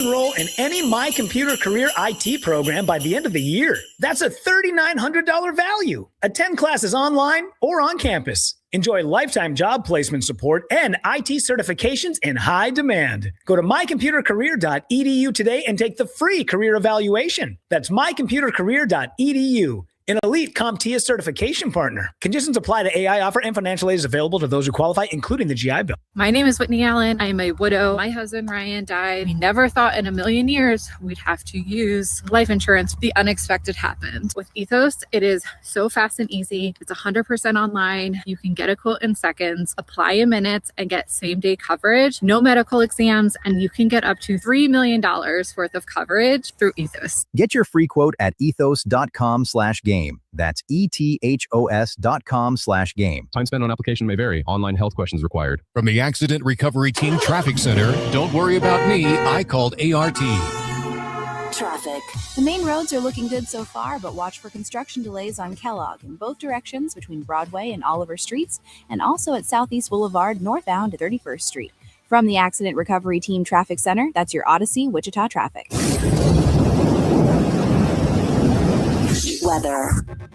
Enroll in any My Computer Career IT program by the end of the year. That's a $3,900 value. Attend classes online or on campus. Enjoy lifetime job placement support and IT certifications in high demand. Go to mycomputercareer.edu today and take the free career evaluation. That's mycomputercareer.edu. An elite CompTIA certification partner. Conditions apply to AI offer and financial aid is available to those who qualify, including the GI Bill. My name is Whitney Allen. I'm a widow. My husband, Ryan, died. We never thought in a million years we'd have to use life insurance. The unexpected happened. With Ethos, it is so fast and easy. It's 100% online. You can get a quote in seconds, apply in minutes, and get same-day coverage. No medical exams, and you can get up to $3 million worth of coverage through Ethos. Get your free quote at ethos.com/game. That's ethos.com/game. Time spent on application may vary. Online health questions required. From the Accident Recovery Team Traffic Center, don't worry about me. I called ART. Traffic. The main roads are looking good so far, but watch for construction delays on Kellogg in both directions between Broadway and Oliver Streets, and also at Southeast Boulevard northbound to 31st Street. From the Accident Recovery Team Traffic Center, that's your Odyssey, Wichita traffic. Weather.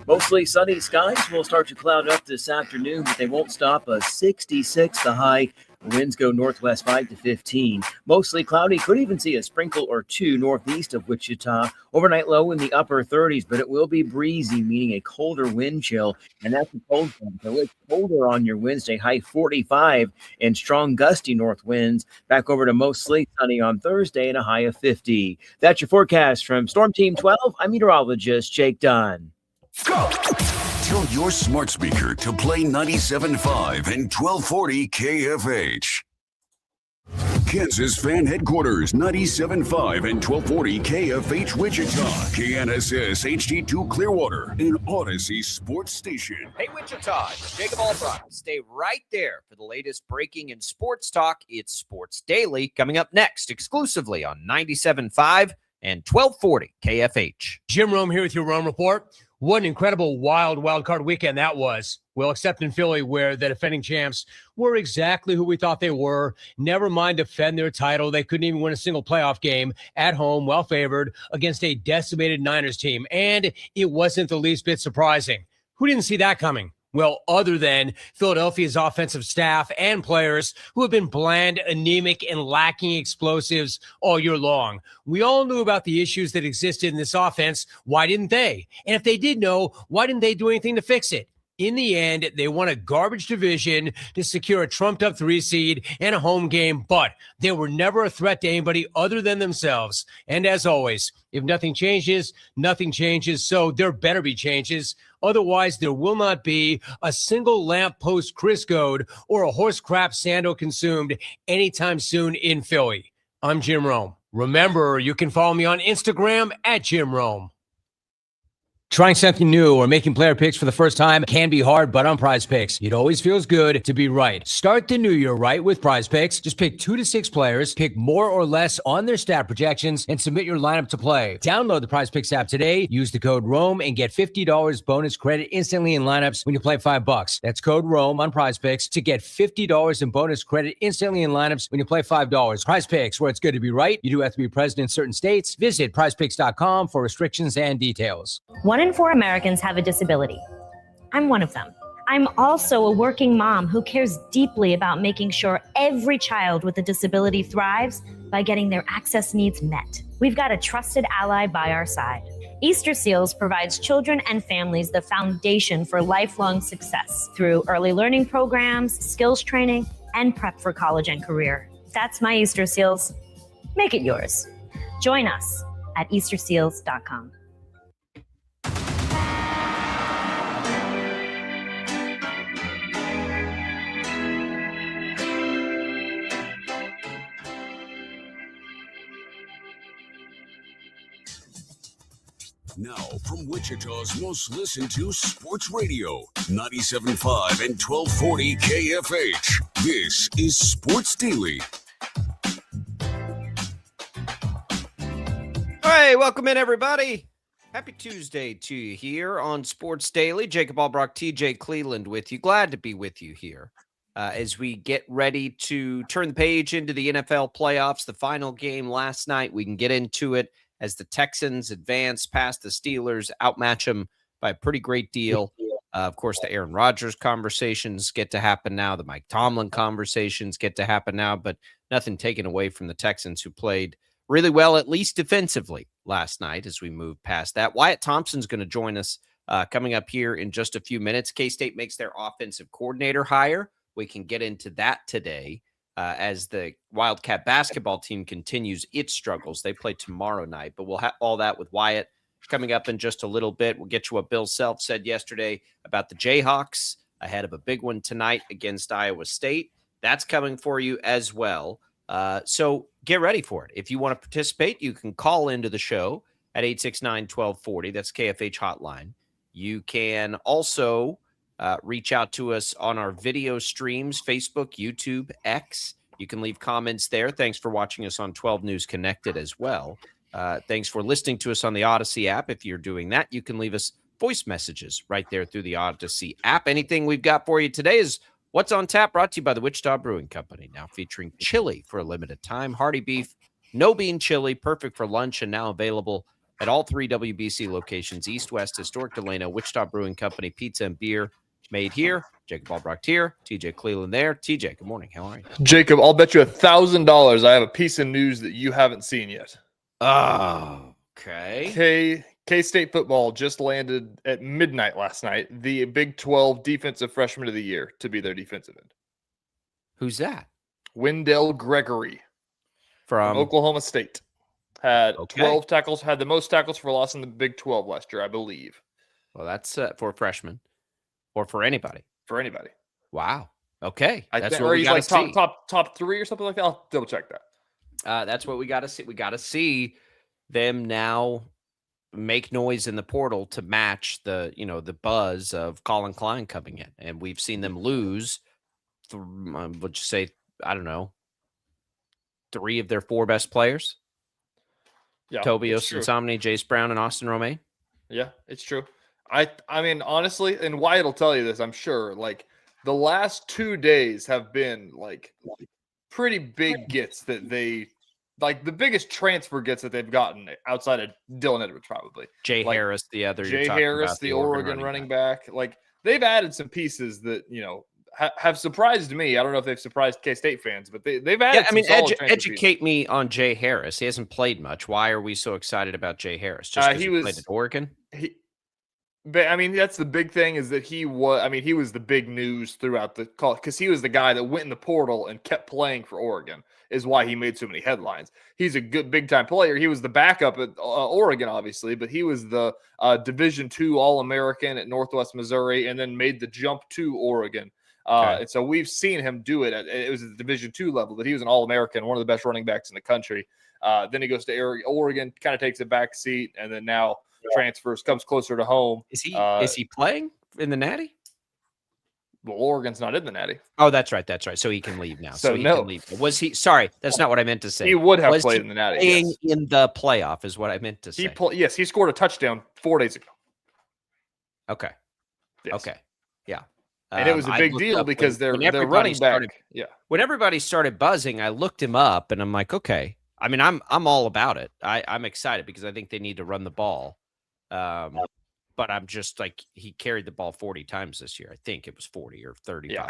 Mostly sunny skies will start to cloud up this afternoon, but they won't stop. A 66 the high. Winds go northwest 5 to 15. Mostly cloudy. Could even see a sprinkle or two northeast of Wichita. Overnight low in the upper 30s, but it will be breezy, meaning a colder wind chill. And that's a cold front. So it's colder on your Wednesday, high 45 and strong gusty north winds. Back over to mostly sunny on Thursday and a high of 50. That's your forecast from Storm Team 12. I'm meteorologist Jake Dunn. Go! Tell your smart speaker to play 97.5 and 1240 KFH. Kansas Fan Headquarters, 97.5 and 1240 KFH Wichita, KNSS HD2 Clearwater, and Odyssey Sports Station. Hey Wichita, it's Jacob Albrock. Stay right there for the latest breaking in sports talk. It's Sports Daily coming up next, exclusively on 97.5 and 1240 KFH. Jim Rome here with your Rome Report. What an incredible wild card weekend that was. Well, except in Philly, where the defending champs were exactly who we thought they were. Never mind defend their title. They couldn't even win a single playoff game at home, well favored, against a decimated Niners team. And it wasn't the least bit surprising. Who didn't see that coming? Well, other than Philadelphia's offensive staff and players who have been bland, anemic, and lacking explosives all year long. We all knew about the issues that existed in this offense. Why didn't they? And if they did know, why didn't they do anything to fix it? In the end, they won a garbage division to secure a trumped-up 3 seed and a home game, but they were never a threat to anybody other than themselves. And as always, if nothing changes, nothing changes, so there better be changes. Otherwise, there will not be a single lamppost Criscoed or a horse crap Sando consumed anytime soon in Philly. I'm Jim Rome. Remember, you can follow me on Instagram at Jim Rome. Trying something new or making player picks for the first time can be hard, but on Prize Picks, it always feels good to be right. Start the new year right with Prize Picks. Just pick 2 to 6 players, pick more or less on their stat projections, and submit your lineup to play. Download the Prize Picks app today, use the code ROME, and get $50 bonus credit instantly in lineups when you play $5. That's code ROME on Prize Picks to get $50 in bonus credit instantly in lineups when you play $5. Prize Picks, where it's good to be right. You do have to be present in certain states. Visit prizepicks.com for restrictions and details. 1 in 4 Americans have a disability. I'm one of them. I'm also a working mom who cares deeply about making sure every child with a disability thrives by getting their access needs met. We've got a trusted ally by our side. Easter Seals provides children and families the foundation for lifelong success through early learning programs, skills training, and prep for college and career. That's my Easter Seals. Make it yours. Join us at easterseals.com. Now, from Wichita's most listened to sports radio, 97.5 and 1240 KFH, this is Sports Daily. All right, welcome in, everybody. Happy Tuesday to you here on Sports Daily. Jacob Albrock, TJ Cleveland with you. Glad to be with you here. as we get ready to turn the page into the NFL playoffs. The final game last night, we can get into it as the Texans advance past the Steelers, outmatch them by a pretty great deal. Of course, the Aaron Rodgers conversations get to happen now. The Mike Tomlin conversations get to happen now, but nothing taken away from the Texans, who played really well, at least defensively, last night as we move past that. Wyatt Thompson's going to join us coming up here in just a few minutes. K-State makes their offensive coordinator hire. We can get into that today as the Wildcat basketball team continues its struggles. They play tomorrow night, but we'll have all that with Wyatt coming up in just a little bit. We'll get you what Bill Self said yesterday about the Jayhawks ahead of a big one tonight against Iowa State. That's coming for you as well. So get ready for it. If you want to participate, you can call into the show at 869-1240. That's KFH hotline. You can also reach out to us on our video streams, Facebook, YouTube, X. You can leave comments there. Thanks for watching us on 12 News Connected as well. Thanks for listening to us on the Odyssey app. If you're doing that, you can leave us voice messages right there through the Odyssey app. Anything we've got for you today is What's on Tap, brought to you by the Wichita Brewing Company, now featuring chili for a limited time. Hearty beef, no bean chili, perfect for lunch, and now available at all 3 WBC locations, East, West, Historic Delano, Wichita Brewing Company, pizza and beer made here. Jacob Albrecht here, TJ Cleveland there. TJ, good morning. How are you? Jacob, I'll bet you $1,000 I have a piece of news that you haven't seen yet. Oh, okay. K-State football just landed at midnight last night the Big 12 Defensive Freshman of the Year to be their defensive end. Who's that? Wendell Gregory from Oklahoma State. Had 12 tackles, had the most tackles for loss in the Big 12 last year, I believe. Well, that's for a freshman or for anybody. For anybody. Wow. Okay. I think, or he's like top 3 or something like that. I'll double check that. That's what we got to see. We got to see them now make noise in the portal to match the buzz of Colin Klein coming in. And we've seen them lose, would you say, I don't know, 3 of their 4 best players? Yeah, Tobias Insomni, Jace Brown, and Austin Romaine. Yeah, it's true. I mean, honestly, and Wyatt will tell you this, I'm sure, like, the last 2 days have been, like pretty big gets that they – like, the biggest transfer gets that they've gotten outside of Dylan Edwards, probably. Jay Harris, the other. Jay Harris, the Oregon running back. Like, they've added some pieces that, have surprised me. I don't know if they've surprised K-State fans, but they've added educate me on Jay Harris. He hasn't played much. Why are we so excited about Jay Harris? Just because he played at Oregon? But I mean, that's the big thing is that he was the big news throughout the call because he was the guy that went in the portal and kept playing for Oregon is why he made so many headlines. He's a good big time player. He was the backup at Oregon, obviously, but he was the Division II All-American at Northwest Missouri and then made the jump to Oregon. And so we've seen him do it. It was at the Division II level, but he was an All-American, one of the best running backs in the country. Then he goes to Oregon, kind of takes a back seat, and then now transfers, comes closer to home. Is he playing in the Natty? Well, Oregon's not in the Natty. Oh, that's right. So he can leave now. So he can leave. Was he? Sorry, that's not what I meant to say. He would have played in the Natty. Playing in the playoff is what I meant to say. Yes, he scored a touchdown 4 days ago. Okay. Yes. Okay. Yeah. And it was a big deal because they're running back. When everybody started buzzing, I looked him up and I'm like, okay. I mean, I'm all about it. I'm excited because I think they need to run the ball. But I'm just like, he carried the ball 40 times this year. I think it was 40 or 35. Yeah,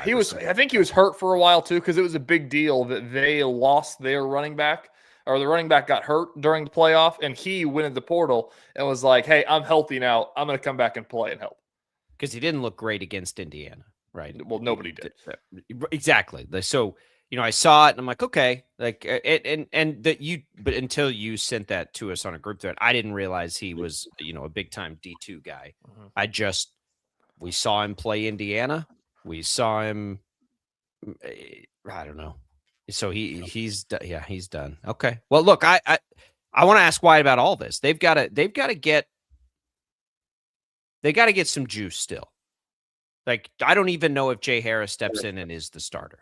I think he was hurt for a while too because it was a big deal that they lost their running back or the running back got hurt during the playoff and he went in the portal and was like, hey, I'm healthy now. I'm going to come back and play and help. Because he didn't look great against Indiana, right? Well, nobody did. Exactly. So, I saw it and I'm like, okay, like, but until you sent that to us on a group thread, I didn't realize he was, a big time D2 guy. Mm-hmm. We saw him play Indiana. We saw him, I don't know. So he's done. Okay. Well, look, I want to ask Wyatt about all this. They've got to get some juice still. Like, I don't even know if Jay Harris steps in and is the starter.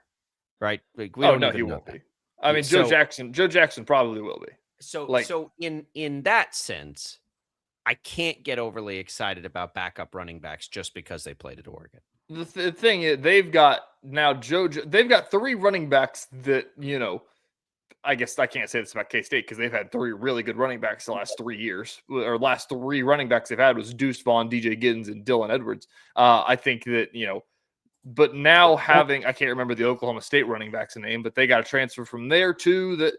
Right? Like, he won't be. I mean, Joe Jackson probably will be. So in that sense, I can't get overly excited about backup running backs just because they played at Oregon. The thing is, they've got now they've got 3 running backs that, I guess I can't say this about K-State because they've had 3 really good running backs the last 3 years. Or last 3 running backs they've had was Deuce Vaughn, DJ Giddens, and Dylan Edwards. I think that, but now having, I can't remember the Oklahoma State running back's name, but they got a transfer from there too that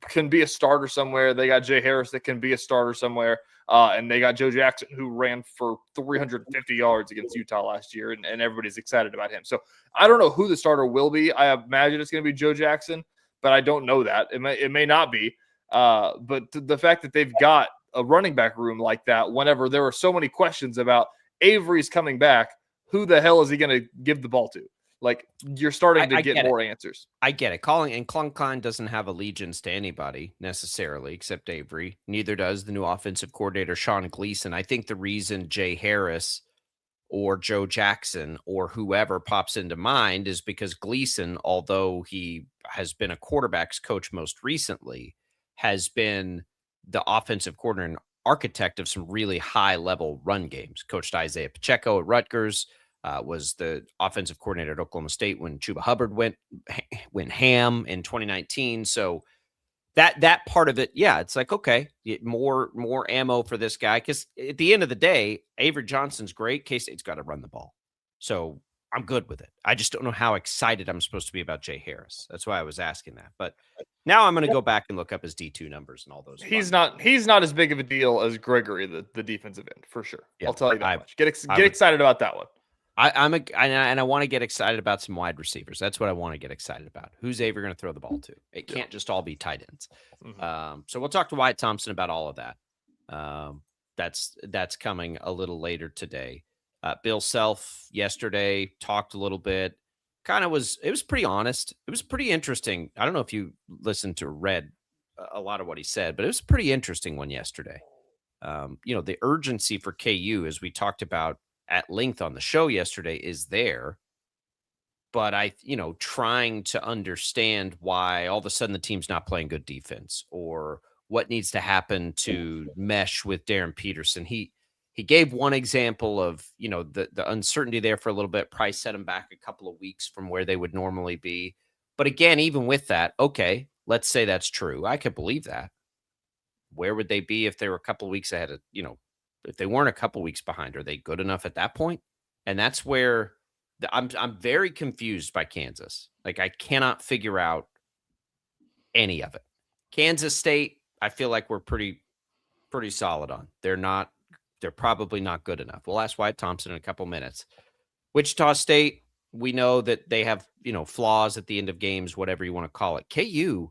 can be a starter somewhere. They got Jay Harris that can be a starter somewhere. And they got Joe Jackson, who ran for 350 yards against Utah last year, and everybody's excited about him. So I don't know who the starter will be. I imagine it's going to be Joe Jackson, but I don't know that. It may not be. But the fact that they've got a running back room like that, whenever there were so many questions about Avery's coming back, who the hell is he going to give the ball to? Like, you're starting to get more answers. I get it. Klung doesn't have allegiance to anybody necessarily except Avery. Neither does the new offensive coordinator, Sean Gleason. I think the reason Jay Harris or Joe Jackson or whoever pops into mind is because Gleason, although he has been a quarterback's coach most recently, has been the offensive coordinator and architect of some really high-level run games. Coached Isaiah Pacheco at Rutgers, was the offensive coordinator at Oklahoma State when Chuba Hubbard went ham in 2019. So that part of it, yeah, it's like, okay, more ammo for this guy. Because at the end of the day, Avery Johnson's great. K-State's got to run the ball. So I'm good with it. I just don't know how excited I'm supposed to be about Jay Harris. That's why I was asking that. But now I'm going to go back and look up his D2 numbers and all those. He's not as big of a deal as Gregory, the defensive end, for sure. Yeah, I'll tell you that much. Get excited about that one. I want to get excited about some wide receivers. That's what I want to get excited about. Who's Avery going to throw the ball to? It can't just all be tight ends. Mm-hmm. So we'll talk to Wyatt Thompson about all of that. That's coming a little later today. Bill Self yesterday talked a little bit. It was pretty honest. It was pretty interesting. I don't know if you listened to or read a lot of what he said, but it was a pretty interesting one yesterday. The urgency for KU, as we talked about at length on the show yesterday, is there. But trying to understand why all of a sudden the team's not playing good defense or what needs to happen to mesh with Darren Peterson. He gave one example of, the uncertainty there for a little bit. Price set him back a couple of weeks from where they would normally be. But again, even with that, okay, let's say that's true. I could believe that. Where would they be if they were a couple of weeks ahead of, if they weren't a couple weeks behind? Are they good enough at that point? And that's where I'm very confused by Kansas. Like, I cannot figure out any of it. Kansas State, I feel like we're pretty solid on. They're probably not good enough. We'll ask Wyatt Thompson in a couple minutes. Wichita State, we know that they have, flaws at the end of games, whatever you want to call it. KU,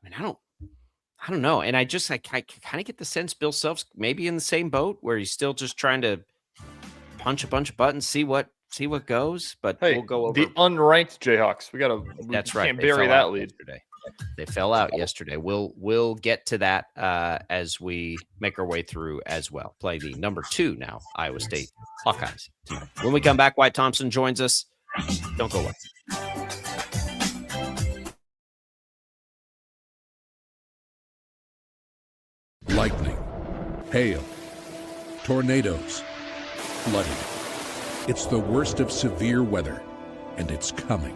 I don't know. And I kind of get the sense Bill Self's maybe in the same boat where he's still just trying to punch a bunch of buttons, see what goes. But hey, we'll go over the unranked Jayhawks. That's right. Can't bury that lead yesterday. They fell out yesterday. We'll get to that as we make our way through as well. Play the number 2 now, Iowa State Hawkeyes tonight. When we come back, Wyatt Thompson joins us. Don't go away. Lightning, hail, tornadoes, flooding. It's the worst of severe weather, and it's coming.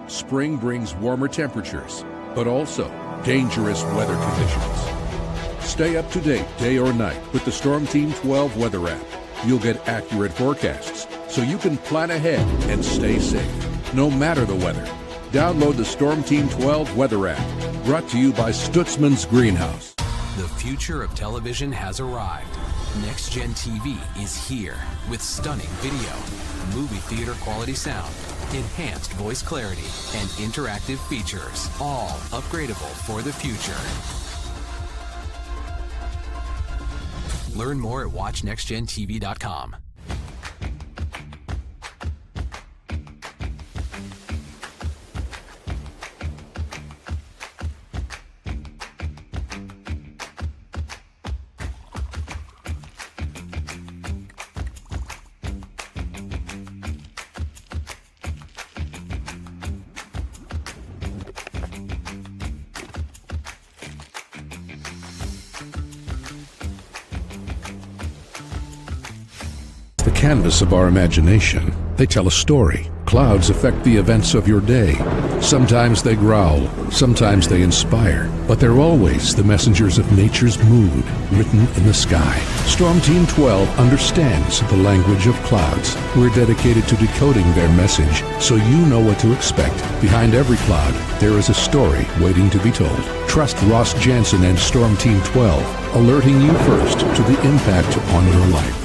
Spring brings warmer temperatures, but also dangerous weather conditions. Stay up to date day or night with the Storm Team 12 weather app. You'll get accurate forecasts, so you can plan ahead and stay safe, no matter the weather. Download the Storm Team 12 weather app, brought to you by Stutzman's Greenhouse. The future of television has arrived. Next Gen TV is here with stunning video, movie theater quality sound, enhanced voice clarity, and interactive features, all upgradable for the future. Learn more at watchnextgentv.com. canvas of our imagination. They tell a story. Clouds affect the events of your day. Sometimes they growl, sometimes they inspire, but they're always the messengers of nature's mood, written in the sky. Storm Team 12 understands the language of clouds. We're dedicated to decoding their message so you know what to expect. Behind every cloud, there is a story waiting to be told. Trust Ross Jansen and Storm Team 12, alerting you first to the impact on your life.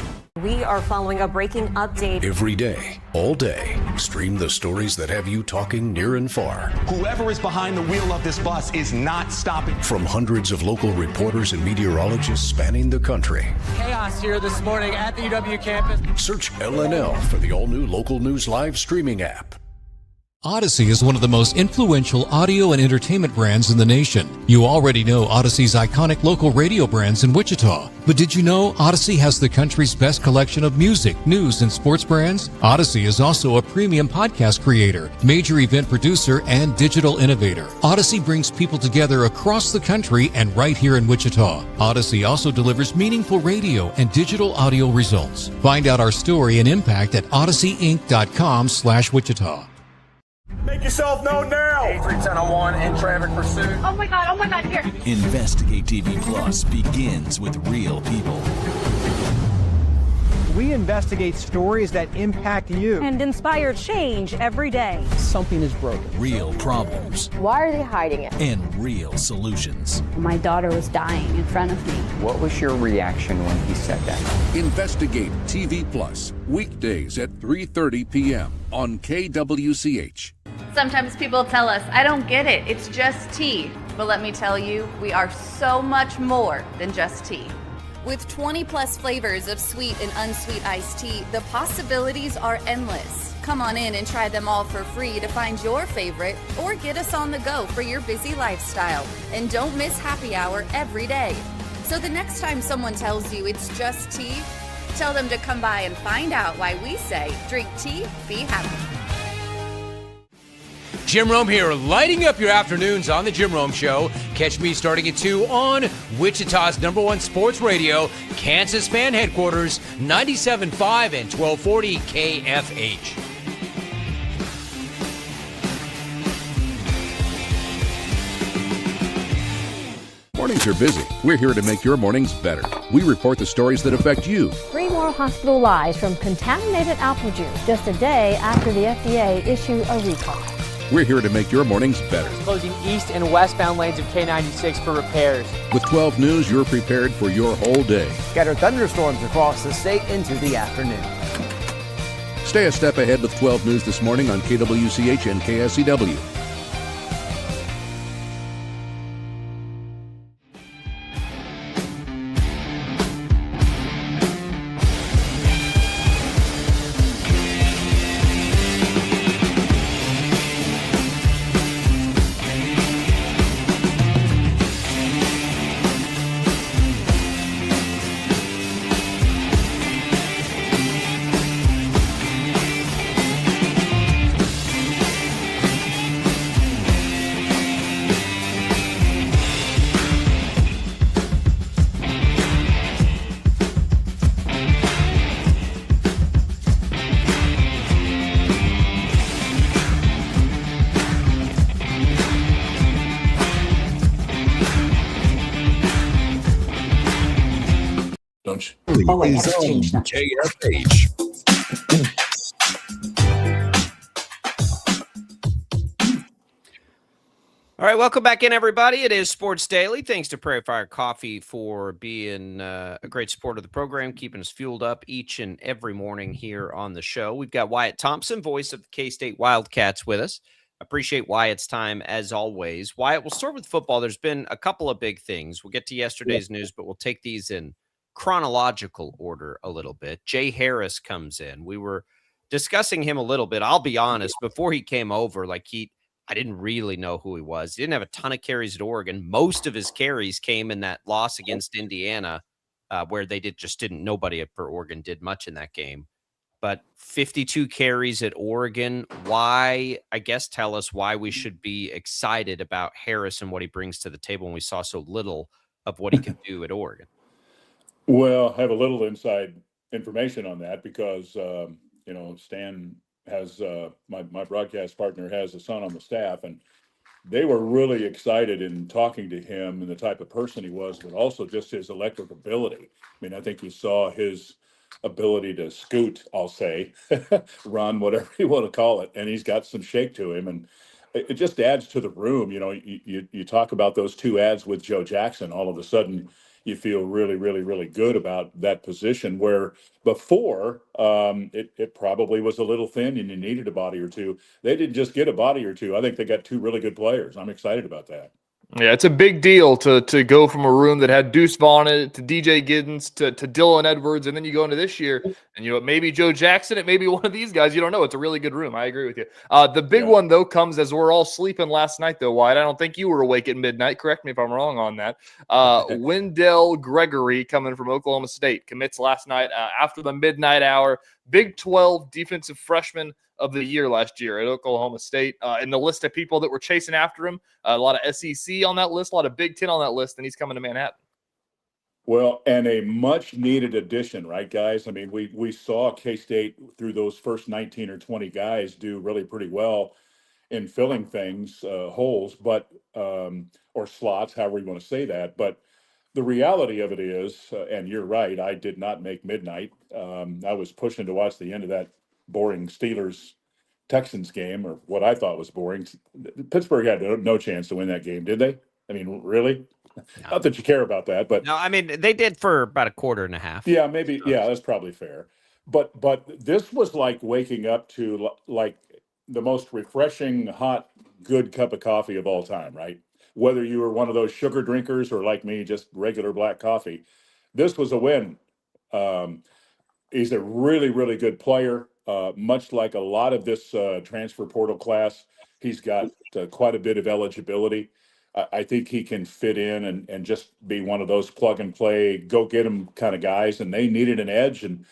We are following a breaking update. Every day, all day, stream the stories that have you talking near and far. Whoever is behind the wheel of this bus is not stopping. From hundreds of local reporters and meteorologists spanning the country. Chaos here this morning at the UW campus. Search LNL for the all-new Local News Live streaming app. Odyssey is one of the most influential audio and entertainment brands in the nation. You already know Odyssey's iconic local radio brands in Wichita. But did you know Odyssey has the country's best collection of music, news, and sports brands? Odyssey is also a premium podcast creator, major event producer, and digital innovator. Odyssey brings people together across the country and right here in Wichita. Odyssey also delivers meaningful radio and digital audio results. Find out our story and impact at odysseyinc.com/Wichita. Make yourself known now. 83101 in traffic pursuit. Oh my God, here. Investigate TV Plus begins with real people. We investigate stories that impact you and inspire change every day. Something is broken. Real problems. Why are they hiding it? And real solutions. My daughter was dying in front of me. What was your reaction when he said that? Investigate TV Plus, weekdays at 3:30 p.m. on KWCH. Sometimes people tell us, I don't get it, it's just tea. But let me tell you, we are so much more than just tea. With 20 plus flavors of sweet and unsweet iced tea, the possibilities are endless. Come on in and try them all for free to find your favorite or get us on the go for your busy lifestyle. And don't miss happy hour every day. So the next time someone tells you it's just tea, tell them to come by and find out why we say, drink tea, be happy. Jim Rome here, lighting up your afternoons on The Jim Rome Show. Catch me starting at 2 on Wichita's #1 sports radio, Kansas Fan Headquarters, 97.5 and 1240 KFH. Mornings are busy. We're here to make your mornings better. We report the stories that affect you. 3 more hospital lies from contaminated apple juice just a day after the FDA issue a recall. We're here to make your mornings better. Closing east and westbound lanes of K96 for repairs. With 12 News, you're prepared for your whole day. Scattered thunderstorms across the state into the afternoon. Stay a step ahead with 12 News this morning on KWCH and KSCW. Oh, is on KFH. All right, welcome back in, everybody. It is Sports Daily. Thanks to Prairie Fire Coffee for being a great supporter of the program, keeping us fueled up each and every morning here on the show. We've got Wyatt Thompson, voice of the K-State Wildcats, with us. Appreciate Wyatt's time, as always. Wyatt, we'll start with football. There's been a couple of big things. We'll get to yesterday's news, but we'll take these in chronological order a little bit. Jay Harris comes in. We were discussing him a little bit. I'll be honest, before he came over, I didn't really know who he was. He didn't have a ton of carries at Oregon. Most of his carries came in that loss against Indiana, where nobody for Oregon did much in that game. But 52 carries at Oregon. Tell us why we should be excited about Harris and what he brings to the table when we saw so little of what he could do at Oregon. Well, I have a little inside information on that because, Stan has, my broadcast partner has a son on the staff, and they were really excited in talking to him and the type of person he was, but also just his electric ability. I mean, I think you saw his ability to scoot, I'll say, run, whatever you want to call it. And he's got some shake to him. And it just adds to the room. You talk about those two ads with Joe Jackson, all of a sudden you feel really, really, really good about that position where before it probably was a little thin and you needed a body or two. They didn't just get a body or two. I think they got two really good players. I'm excited about that. Yeah, it's a big deal to go from a room that had Deuce Vaughn in it to DJ Giddens to Dylan Edwards, and then you go into this year, and maybe Joe Jackson, it may be one of these guys. You don't know. It's a really good room. I agree with you. The big one though comes as we're all sleeping last night though. Wyatt, I don't think you were awake at midnight. Correct me if I'm wrong on that. Wendell Gregory coming from Oklahoma State commits last night after the midnight hour. Big 12 defensive freshman of the year last year at Oklahoma State. In the list of people that were chasing after him, a lot of SEC on that list, a lot of Big Ten on that list, and he's coming to Manhattan. Well, and a much needed addition, right, guys? I mean, we saw K-State through those first 19 or 20 guys do really pretty well in filling things, holes, but or slots, however you want to say that. But the reality of it is, and you're right, I did not make midnight. I was pushing to watch the end of that boring Steelers-Texans game, or what I thought was boring. Pittsburgh had no chance to win that game, did they? I mean, really? No. Not that you care about that, but no, I mean, they did for about a quarter and a half. Yeah, maybe. Yeah, that's probably fair. But this was like waking up to like the most refreshing, hot, good cup of coffee of all time, right? Whether you were one of those sugar drinkers or like me, just regular black coffee, this was a win. He's a really, really good player. Much like a lot of this transfer portal class, he's got quite a bit of eligibility. I think he can fit in and just be one of those plug and play, go get him kind of guys. And they needed an edge. And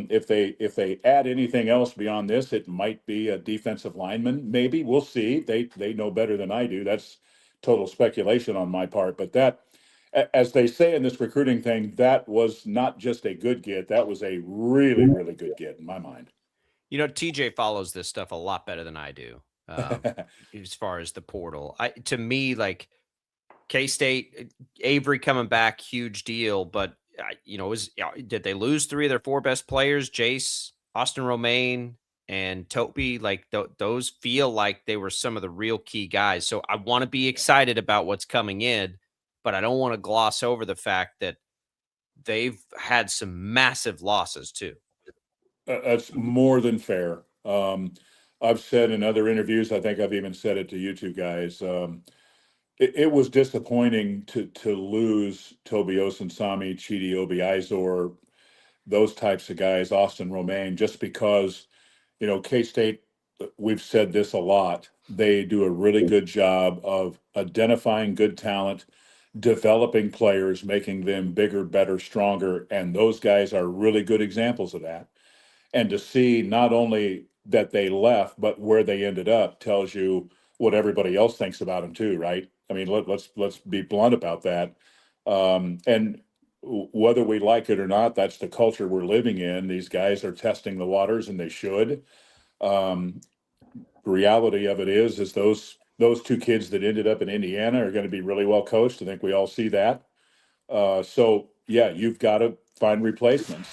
if they add anything else beyond this, it might be a defensive lineman. Maybe we'll see. They know better than I do. That's total speculation on my part. But that, as they say in this recruiting thing, that was not just a good get. That was a really, really good get in my mind. TJ follows this stuff a lot better than I do. As far as the portal, to me, like K-State, Avery coming back, huge deal. But did they lose three of their four best players? Jace, Austin Romaine, and Toby. Like those feel like they were some of the real key guys. So I want to be excited about what's coming in, but I don't want to gloss over the fact that they've had some massive losses too. That's more than fair. I've said in other interviews, I think I've even said it to you two guys. It was disappointing to lose Toby Osunsami, Chidi Obiizor, those types of guys, Austin Romaine, just because, K-State, we've said this a lot. They do a really good job of identifying good talent, developing players, making them bigger, better, stronger. And those guys are really good examples of that. And to see not only that they left, but where they ended up tells you what everybody else thinks about them too, right? I mean, let's be blunt about that. And whether we like it or not, that's the culture we're living in. These guys are testing the waters, and they should. The reality of it is those two kids that ended up in Indiana are going to be really well coached. I think we all see that. So yeah, you've got to find replacements.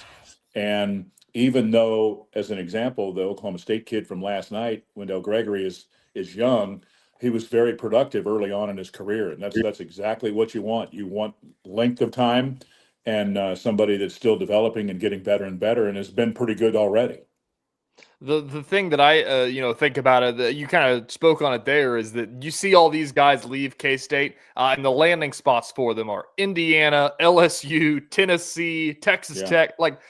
And even though, as an example, the Oklahoma State kid from last night, Wendell Gregory, is young, he was very productive early on in his career, and that's exactly what you want. You want length of time and somebody that's still developing and getting better and better, and has been pretty good already. The thing that I think about it, that you kind of spoke on it there, is that you see all these guys leave K-State, and the landing spots for them are Indiana, LSU, Tennessee, Texas Tech. Like,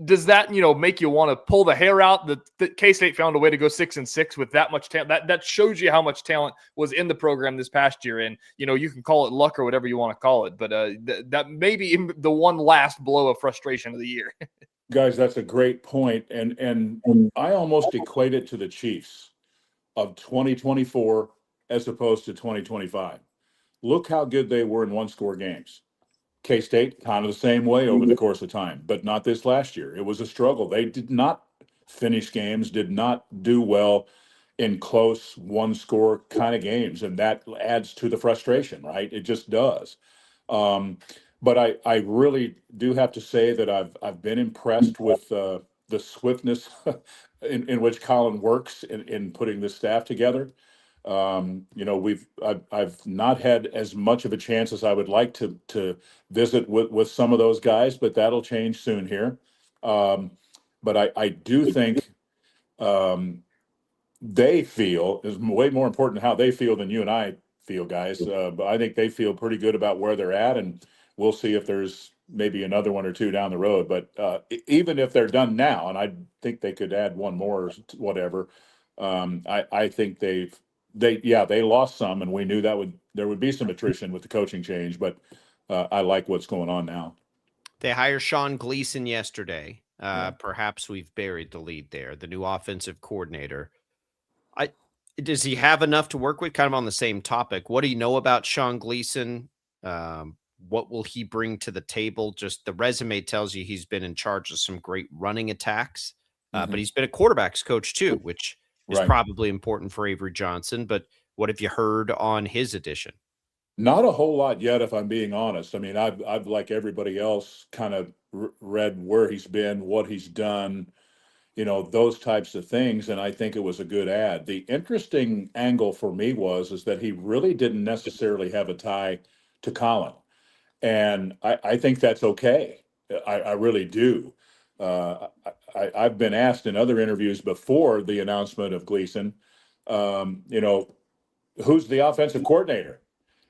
does that make you want to pull the hair out? That K-State found a way to go 6-6 with that much talent. That shows you how much talent was in the program this past year. And you can call it luck or whatever you want to call it, but that may be the one last blow of frustration of the year. Guys, that's a great point. And I almost equate it to the Chiefs of 2024 as opposed to 2025. Look how good they were in one-score games. K-State, kind of the same way over the course of time, but not this last year. It was a struggle. They did not finish games, did not do well in close one-score kind of games, and that adds to the frustration, right? It just does. But I really do have to say that I've been impressed with the swiftness in which Colin works in putting this staff together. I've not had as much of a chance as I would like to visit with some of those guys, but that'll change soon here. But I do think they feel is way more important how they feel than you and I feel, guys. But I think they feel pretty good about where they're at, and we'll see if there's maybe another one or two down the road. But even if they're done now, and I think they could add one more or whatever, I think they lost some, and we knew there would be some attrition with the coaching change. But I like what's going on now. They hire Sean Gleason yesterday. Perhaps we've buried the lead there. The new offensive coordinator. Does he have enough to work with? Kind of on the same topic. What do you know about Sean Gleason? What will he bring to the table? Just the resume tells you he's been in charge of some great running attacks, but he's been a quarterback's coach too, which is probably important for Avery Johnson. But what have you heard on his addition? Not a whole lot yet, if I'm being honest. I mean, I've like everybody else kind of read where he's been, what he's done, those types of things. And I think it was a good ad. The interesting angle for me is that he really didn't necessarily have a tie to Colin. And I think that's okay. I really do. I've been asked in other interviews before the announcement of Gleason, who's the offensive coordinator?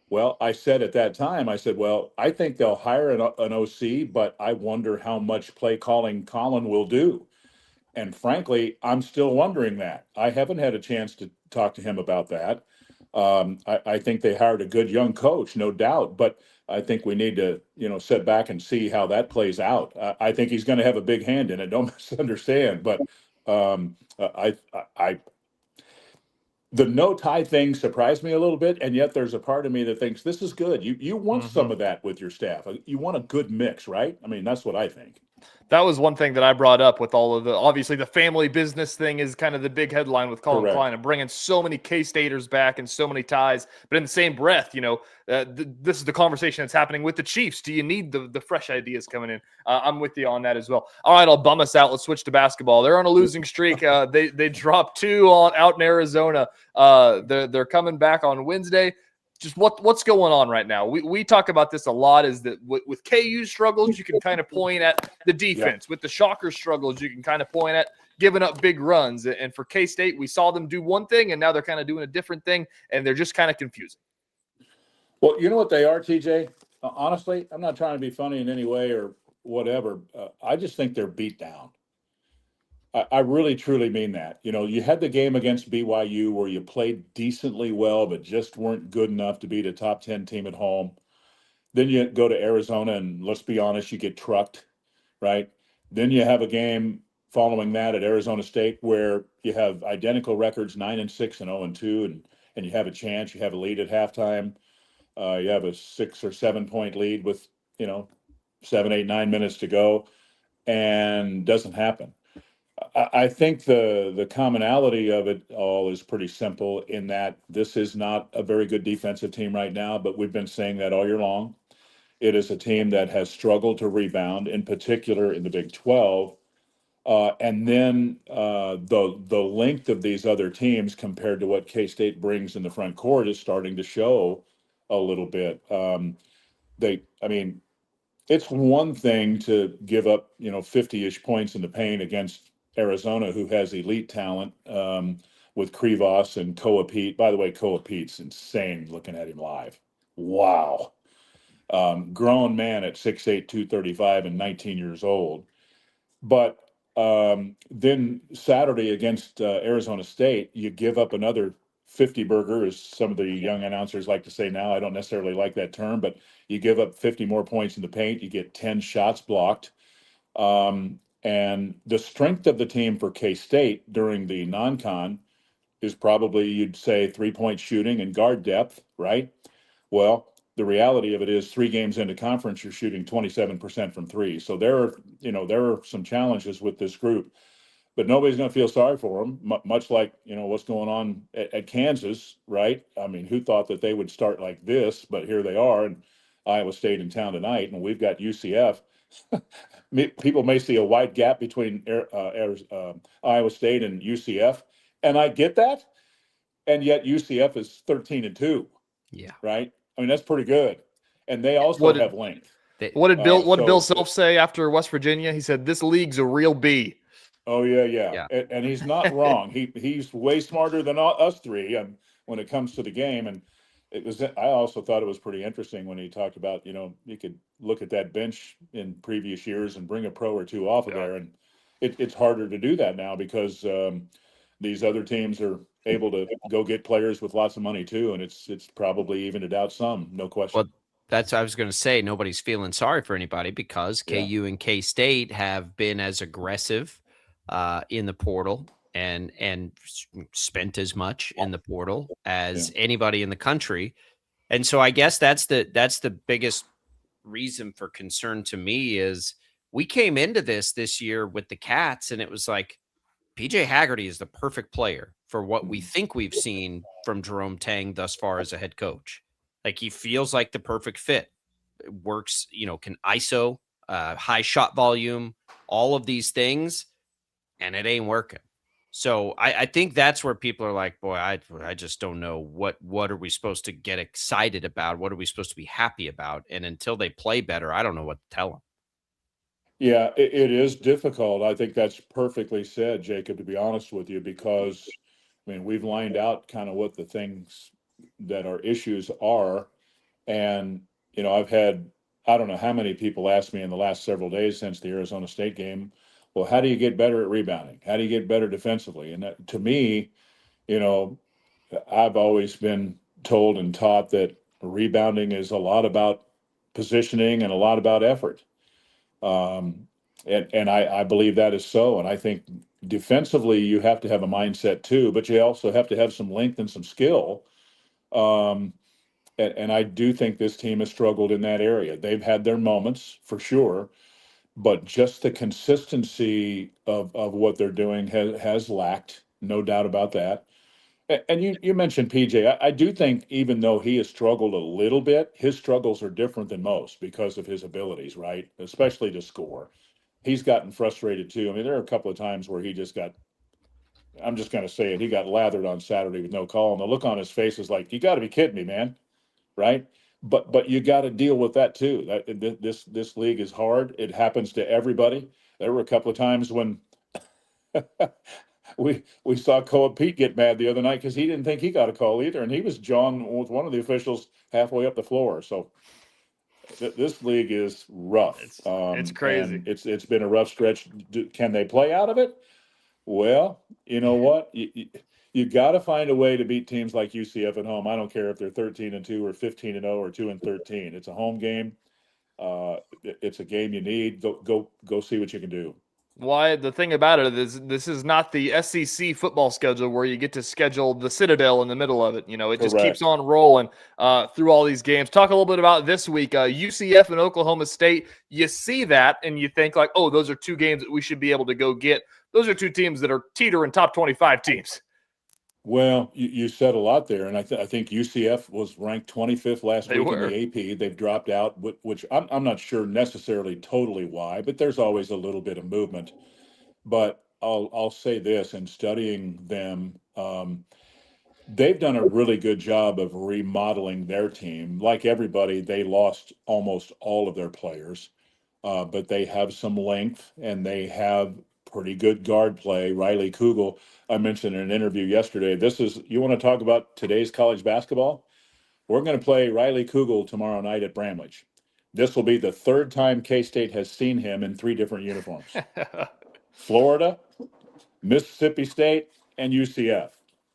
Well, I said at that time, I think they'll hire an OC, but I wonder how much play calling Colin will do. And frankly, I'm still wondering that. I haven't had a chance to talk to him about that. I think they hired a good young coach, no doubt, but I think we need to, sit back and see how that plays out. I think he's going to have a big hand in it. Don't misunderstand, but the no tie thing surprised me a little bit, and yet there's a part of me that thinks this is good. You want some of that with your staff. You want a good mix, right? I mean, that's what I think. That was one thing that I brought up with all of obviously the family business thing is kind of the big headline with Colin Klein and bringing so many K-Staters back and so many ties. But in the same breath, this is the conversation that's happening with the Chiefs. Do you need the fresh ideas coming in? I'm with you on that as well. All right, I'll bum us out. Let's switch to basketball. They're on a losing streak. They dropped 2 out in Arizona. They're coming back on Wednesday. Just what's going on right now? We talk about this a lot, is that with KU struggles, you can kind of point at the defense. With the Shocker struggles, you can kind of point at giving up big runs. And for K-State, we saw them do one thing, and now they're kind of doing a different thing, and they're just kind of confusing. Well, you know what they are, TJ? Honestly, I'm not trying to be funny in any way or whatever. I just think they're beat down. I really, truly mean that. You had the game against BYU where you played decently well, but just weren't good enough to beat a top 10 team at home. Then you go to Arizona, and let's be honest, you get trucked, right? Then you have a game following that at Arizona State where you have identical records, 9-6 and 0-2, and you have a chance. You have a lead at halftime. You have a 6 or 7 point lead with 7, 8, 9 minutes to go, and doesn't happen. I think the commonality of it all is pretty simple in that this is not a very good defensive team right now, but we've been saying that all year long. It is a team that has struggled to rebound, in particular in the Big 12. And then the length of these other teams compared to what K-State brings in the front court is starting to show a little bit. It's one thing to give up, 50-ish points in the paint against Arizona, who has elite talent with Krivos and Koa Pete. By the way, Koa Pete's insane looking at him live. Wow. Grown man at 6'8", 235 and 19 years old. But then Saturday against Arizona State, you give up another 50 burger, as some of the young announcers like to say now. I don't necessarily like that term, but you give up 50 more points in the paint. You get 10 shots blocked. And the strength of the team for K-State during the non-con is probably, you'd say, 3-point shooting and guard depth, right? Well, the reality of it is 3 games into conference, you're shooting 27% from 3. So there are some challenges with this group, but nobody's going to feel sorry for them, much like, what's going on at Kansas, right? I mean, who thought that they would start like this, but here they are, and Iowa State in town tonight, and we've got UCF. People may see a wide gap between Iowa State and UCF, and I get that, and yet UCF is 13-2. Yeah. Right. I mean, that's pretty good, and they also have length. What did Bill Self say after West Virginia? He said, "This league's a real B." Oh yeah. And he's not wrong. He's way smarter than us three when it comes to the game. And I also thought it was pretty interesting when he talked about, you could look at that bench in previous years and bring a pro or two off of there, and it's harder to do that now because these other teams are able to go get players with lots of money too, and it's probably evened it out some, no question. Well, that's what I was going to say. Nobody's feeling sorry for anybody because KU and K-State have been as aggressive in the portal and spent as much in the portal as anybody in the country. And so I guess that's the biggest reason for concern to me is we came into this year with the Cats, and it was like PJ Haggerty is the perfect player for what we think we've seen from Jerome Tang thus far as a head coach. Like, he feels like the perfect fit. It works, can ISO, high shot volume, all of these things, and it ain't working. So I think that's where people are like, boy, I just don't know what are we supposed to get excited about? What are we supposed to be happy about? And until they play better, I don't know what to tell them. Yeah, it is difficult. I think that's perfectly said, Jacob, to be honest with you, because I mean, we've lined out kind of what the things that our issues are. And, I've had, I don't know how many people ask me in the last several days since the Arizona State game, well, how do you get better at rebounding? How do you get better defensively? And that, to me, I've always been told and taught that rebounding is a lot about positioning and a lot about effort. And I believe that is so. And I think defensively, you have to have a mindset too, but you also have to have some length and some skill. And I do think this team has struggled in that area. They've had their moments for sure, but just the consistency of what they're doing has lacked, no doubt about that. And you mentioned PJ. I do think even though he has struggled a little bit, his struggles are different than most because of his abilities, right? Especially to score. He's gotten frustrated too. I mean, there are a couple of times where he just got, I'm just going to say it, he got lathered on Saturday with no call. And the look on his face is like, you got to be kidding me, man. Right? But you got to deal with that too. This league is hard. It happens to everybody. There were a couple of times when we saw Coa Pete get mad the other night because he didn't think he got a call either, and he was jawing with one of the officials halfway up the floor. So this league is rough. It's crazy. It's been a rough stretch. Can they play out of it? Well, you know what? You got to find a way to beat teams like UCF at home. I don't care if they're 13-2 or 15-0 or 2-13. It's a home game. It's a game you need. Go see what you can do. Why, the thing about it is this is not the SEC football schedule where you get to schedule the Citadel in the middle of it. It just keeps on rolling through all these games. Talk a little bit about this week. UCF and Oklahoma State. You see that and you think like, oh, those are two games that we should be able to go get. Those are two teams that are teetering top 25 teams. Well, you said a lot there, and I think UCF was ranked 25th last week in the AP. They've dropped out, which I'm not sure necessarily totally why, but there's always a little bit of movement. But I'll say this: in studying them, they've done a really good job of remodeling their team. Like everybody, they lost almost all of their players, but they have some length and they have pretty good guard play. Riley Kugel, I mentioned in an interview yesterday, you want to talk about today's college basketball? We're going to play Riley Kugel tomorrow night at Bramlage. This will be the third time K-State has seen him in 3 different uniforms. Florida, Mississippi State, and UCF.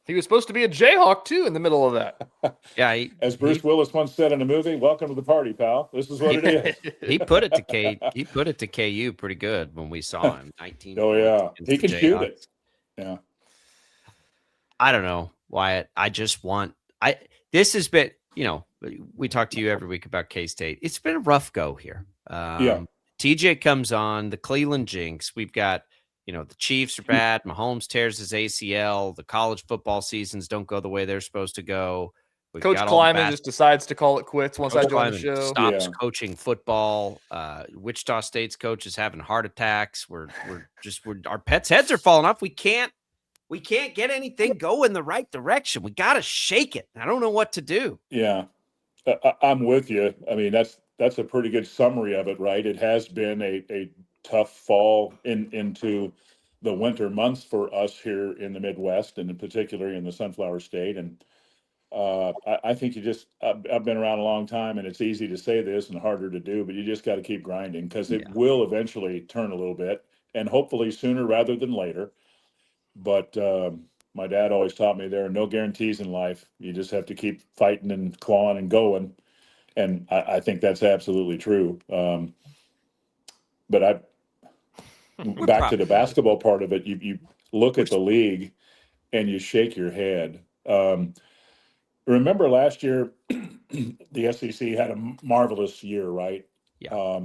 He was supposed to be a Jayhawk, too, in the middle of that. Yeah. As Bruce Willis once said in a movie, welcome to the party, pal. This is what it is. He put it to KU pretty good when we saw him. 19. Oh, yeah. He can shoot it. Yeah. I don't know, Wyatt. This has been, we talk to you every week about K-State. It's been a rough go here. Yeah. TJ comes on, the Cleveland jinx. We've got, the Chiefs are bad. Mahomes tears his ACL. The college football seasons don't go the way they're supposed to go. Coach Kleiman just decides to call it quits once I join the show. Stops coaching football. Wichita State's coach is having heart attacks. We're our pets' heads are falling off. We can't get anything go in the right direction. We got to shake it. I don't know what to do. Yeah, I'm with you. I mean, that's a pretty good summary of it, right? It has been a tough fall into the winter months for us here in the Midwest, and in particular in the Sunflower State. And I think I've been around a long time, and it's easy to say this and harder to do, but you just got to keep grinding, because it will eventually turn a little bit, and hopefully sooner rather than later. But my dad always taught me there are no guarantees in life. You just have to keep fighting and clawing and going. And I think that's absolutely true. But back to the basketball part of it, you look at the league and you shake your head. Remember last year, the SEC had a marvelous year, right? Yeah.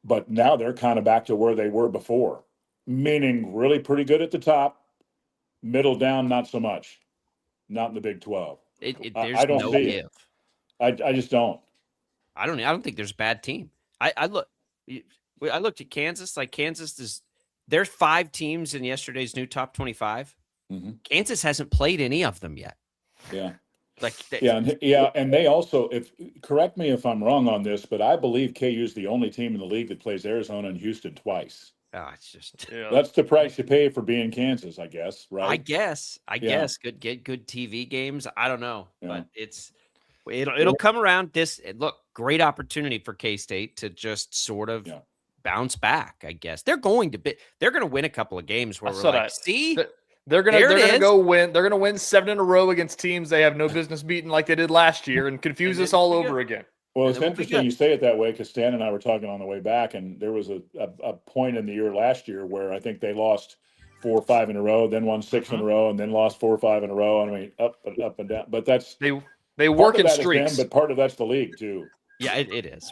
But now they're kind of back to where they were before, meaning really pretty good at the top, middle down, not so much. Not in the Big 12. There's I don't no see give. it. I just don't. I don't think there's a bad team. I looked at Kansas. Like, there's 5 teams in yesterday's new top 25. Mm-hmm. Kansas hasn't played any of them yet. Yeah. And they also, correct me if I'm wrong on this, but I believe KU is the only team in the league that plays Arizona and Houston twice. It's just that's the price you pay for being Kansas, I guess, right? I guess. Good TV games. I don't know, but it'll come around. Great opportunity for K-State to just sort of bounce back. I guess they're going to win a couple of games where we're like, see. They're gonna go win. They're gonna win 7 in a row against teams they have no business beating, like they did last year, and confuse us all over again. Well, it's interesting you say it that way, because Stan and I were talking on the way back, and there was a point in the year last year where I think they lost 4 or 5 in a row, then won 6 in a row, and then lost 4 or 5 in a row. I mean, up and down. But that's they work in streaks. But part of that's the league too. Yeah, it is.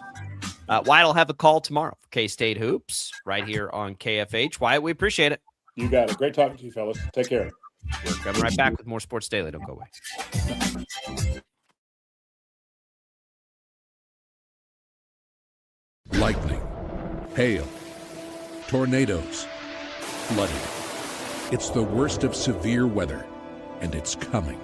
Wyatt will have a call tomorrow for K-State Hoops right here on KFH. Wyatt, we appreciate it. You got it. Great talking to you, fellas. Take care. We're coming right back with more Sports Daily. Don't go away. Lightning, hail, tornadoes, flooding. It's the worst of severe weather, and it's coming.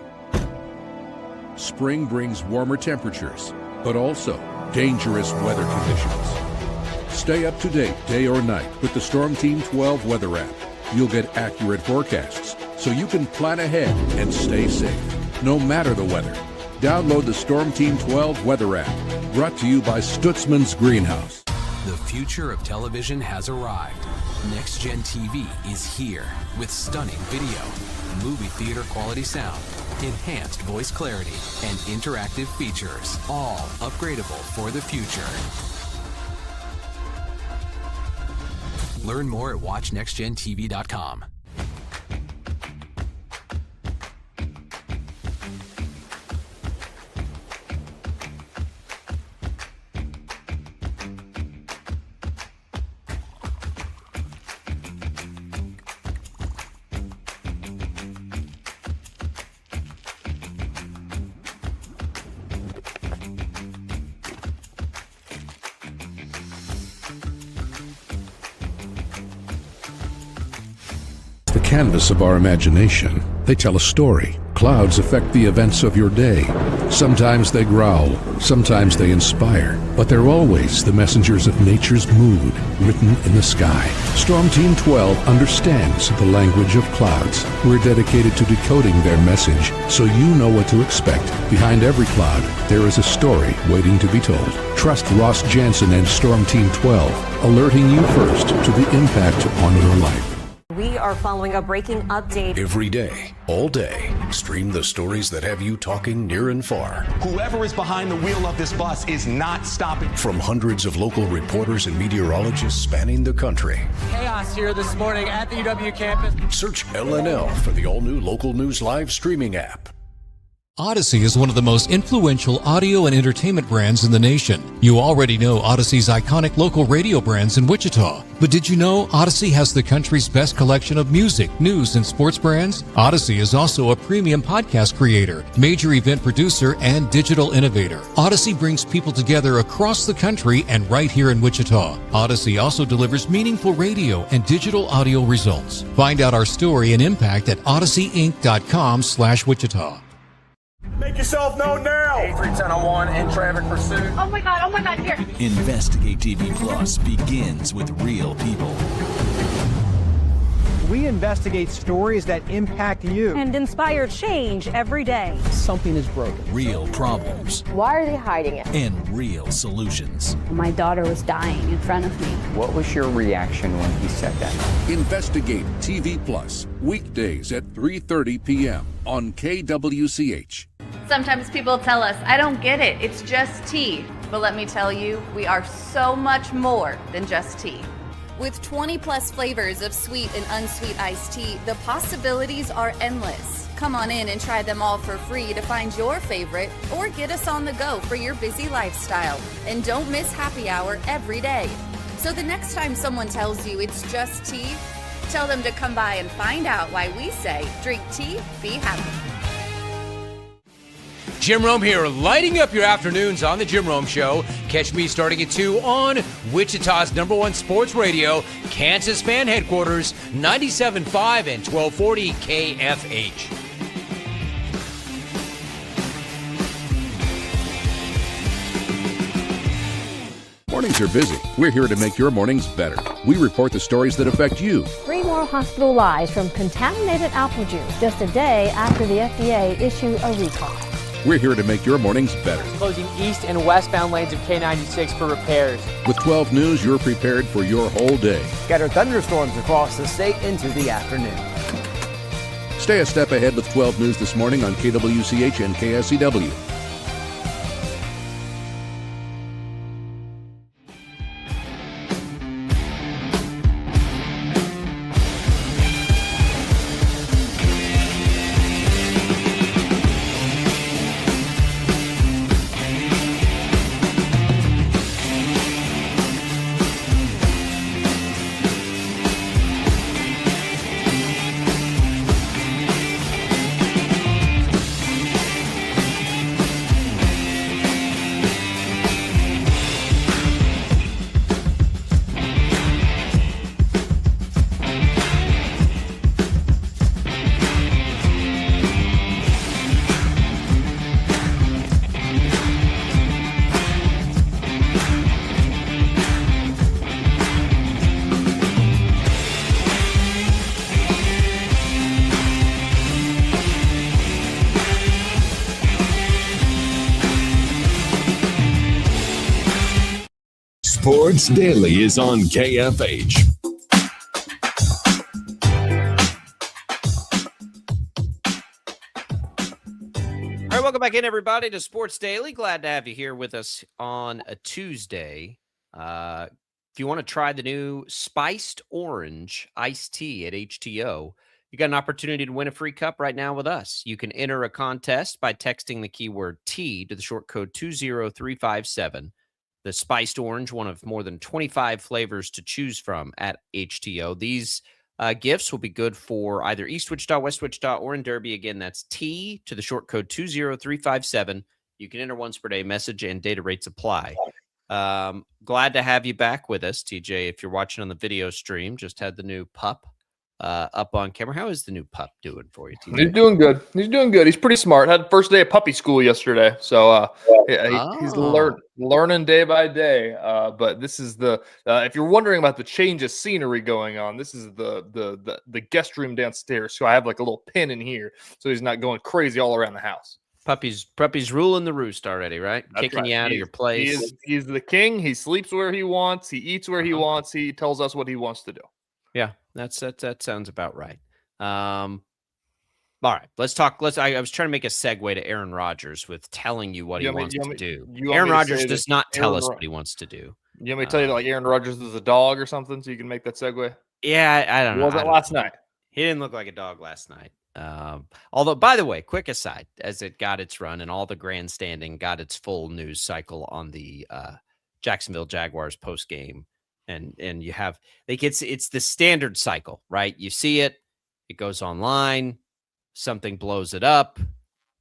Spring brings warmer temperatures, but also dangerous weather conditions. Stay up to date day or night with the Storm Team 12 weather app. You'll get accurate forecasts, so you can plan ahead and stay safe, no matter the weather. Download the Storm Team 12 weather app, brought to you by Stutzman's Greenhouse. The future of television has arrived. Next Gen TV is here with stunning video, movie theater quality sound, enhanced voice clarity, and interactive features, all upgradable for the future. Learn more at watchnextgentv.com. The canvas of our imagination. They tell a story. Clouds affect the events of your day. Sometimes they growl, sometimes they inspire, but they're always the messengers of nature's mood written in the sky. Storm Team 12 understands the language of clouds. We're dedicated to decoding their message so you know what to expect. Behind every cloud, there is a story waiting to be told. Trust Ross Jansen and Storm Team 12, alerting you first to the impact on your life. We are following a breaking update. Every day, all day, stream the stories that have you talking near and far. Whoever is behind the wheel of this bus is not stopping. From hundreds of local reporters and meteorologists spanning the country. Chaos here this morning at the UW campus. Search LNL for the all-new Local News Live streaming app. Odyssey is one of the most influential audio and entertainment brands in the nation. You already know Odyssey's iconic local radio brands in Wichita. But did you know Odyssey has the country's best collection of music, news, and sports brands? Odyssey is also a premium podcast creator, major event producer, and digital innovator. Odyssey brings people together across the country and right here in Wichita. Odyssey also delivers meaningful radio and digital audio results. Find out our story and impact at odysseyinc.com/Wichita. Make yourself known now. 83101 in traffic pursuit. Oh my God, here. Investigate TV Plus begins with real people. We investigate stories that impact you. And inspire change every day. Something is broken. Real problems. Why are they hiding it? And real solutions. My daughter was dying in front of me. What was your reaction when he said that? Investigate TV Plus, weekdays at 3:30 p.m. on KWCH. Sometimes people tell us, I don't get it, it's just tea. But let me tell you, we are so much more than just tea. With 20 plus flavors of sweet and unsweet iced tea, the possibilities are endless. Come on in and try them all for free to find your favorite or get us on the go for your busy lifestyle. And don't miss happy hour every day. So the next time someone tells you it's just tea, tell them to come by and find out why we say, drink tea, be happy. Jim Rome here, lighting up your afternoons on The Jim Rome Show. Catch me starting at 2 on Wichita's #1 sports radio, Kansas Fan Headquarters, 97.5 and 1240 KFH. Mornings are busy. We're here to make your mornings better. We report the stories that affect you. 3 more hospital lies from contaminated apple juice just a day after the FDA issued a recall. We're here to make your mornings better. Closing east and westbound lanes of K96 for repairs. With 12 News, you're prepared for your whole day. Scattered thunderstorms across the state into the afternoon. Stay a step ahead with 12 News this morning on KWCH and KSCW. Sports Daily is on KFH. All right, welcome back in, everybody, to Sports Daily. Glad to have you here with us on a Tuesday. If you want to try the new spiced orange iced tea at HTO, you got an opportunity to win a free cup right now with us. You can enter a contest by texting the keyword tea to the short code 20357. The spiced orange, one of more than 25 flavors to choose from at HTO. These gifts will be good for either East Wichita, West Wichita, or in Derby. Again, that's T to the short code 20357. You can enter once per day. Message and data rates apply. Glad to have you back with us, TJ. If you're watching on the video stream, just had the new pup up on camera. How is the new pup doing for you, TJ? He's doing good. He's pretty smart. Had the first day of puppy school yesterday, so he's learning day by day. But this is the if you're wondering about the change of scenery going on, this is the guest room downstairs. So I have like a little pin in here, so he's not going crazy all around the house. Puppy's ruling the roost already, right? That's Kicking right. you out of your place. He's the king. He sleeps where he wants. He eats where he wants. He tells us what he wants to do. Yeah, that sounds about right. All right, let's talk. I was trying to make a segue to Aaron Rodgers with telling you what he wants to do. Aaron Rodgers does not tell us what he wants to do. You want me to tell you that like Aaron Rodgers is a dog or something, so you can make that segue? Yeah, I don't know. Was it last night? He didn't look like a dog last night. Although, by the way, quick aside, as it got its run and all the grandstanding got its full news cycle on the Jacksonville Jaguars post game, and you have like it's the standard cycle, right? You see it, it goes online, something blows it up,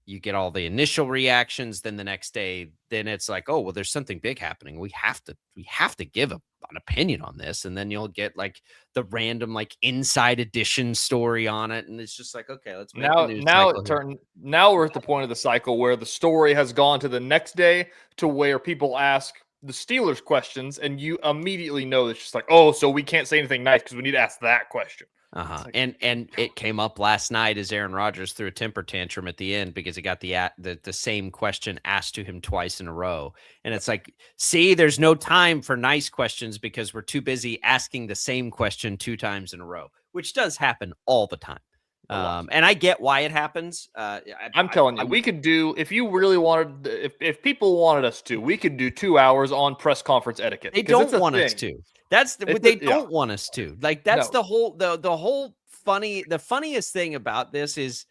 you get all the initial reactions, then the next day, then it's like, oh well, there's something big happening. We have to give an opinion on this, and then you'll get like the random like inside edition story on it, and it's just like, okay, let's make the news cycle here. Now we're at the point of the cycle where the story has gone to the next day to where people ask the Steelers questions, and you immediately know it's just like, oh, so we can't say anything nice because we need to ask that question. Like, and it came up last night as Aaron Rodgers threw a temper tantrum at the end because he got the same question asked to him twice in a row. And it's like, see, there's no time for nice questions because we're too busy asking the same question 2 times in a row, which does happen all the time. And I get why it happens. I'm telling you, we could do, if you really wanted, if people wanted us to, we could do 2 hours on press conference etiquette. They don't want us to. That's what they don't want us to. Like, that's the whole the funniest thing about this is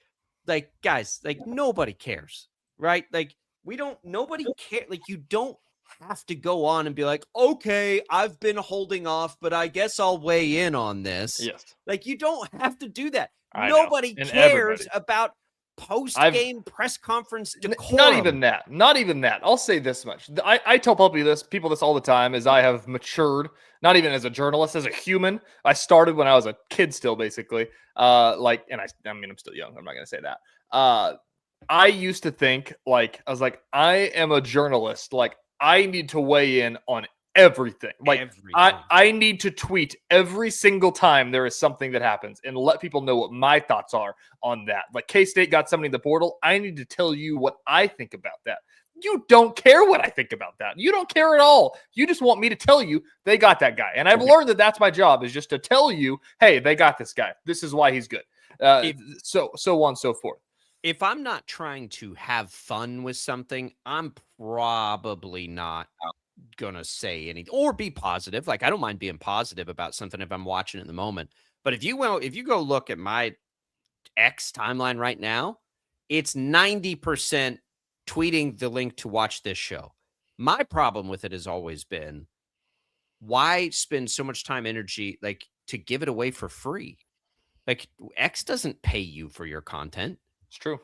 like, guys, like nobody cares, right? Like nobody cares. Like, you don't have to go on and be like, okay, I've been holding off, but I guess I'll weigh in on this. Yes. Like, you don't have to do that. Nobody cares about post-game press conference decorum. Not even that. I'll say this much. I tell people this all the time, as I have matured, not even as a journalist, as a human. I started when I was a kid still, basically. I'm still young. I'm not going to say that. I used to think, like, I was like, I am a journalist. Like, I need to weigh in on everything. Like, everything. I need to tweet every single time there is something that happens and let people know what my thoughts are on that. Like, KState got somebody in the portal. I need to tell you what I think about that. You don't care what I think about that. You don't care at all. You just want me to tell you they got that guy. And I've learned that that's my job, is just to tell you, hey, they got this guy. This is why he's good. So on and so forth. If I'm not trying to have fun with something, I'm probably not gonna say anything or be positive. Like, I don't mind being positive about something if I'm watching it in the moment. But if you go look at my X timeline right now, it's 90% tweeting the link to watch this show. My problem with it has always been, why spend so much time, energy, like, to give it away for free? Like, X doesn't pay you for your content. It's true.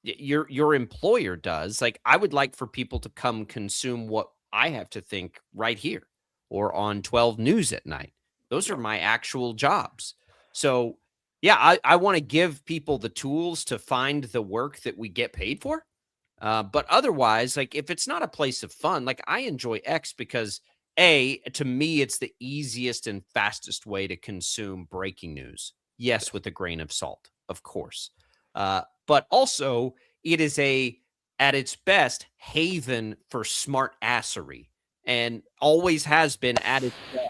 Your employer does. Like, I would like for people to come consume what I have to think right here or on 12 News at night. Those are my actual jobs. So, yeah, I want to give people the tools to find the work that we get paid for. But otherwise, like, if it's not a place of fun, like, I enjoy X because, to me, it's the easiest and fastest way to consume breaking news. Yes, with a grain of salt, of course. But also, it is at its best, haven for smart assery, and always has been at its best.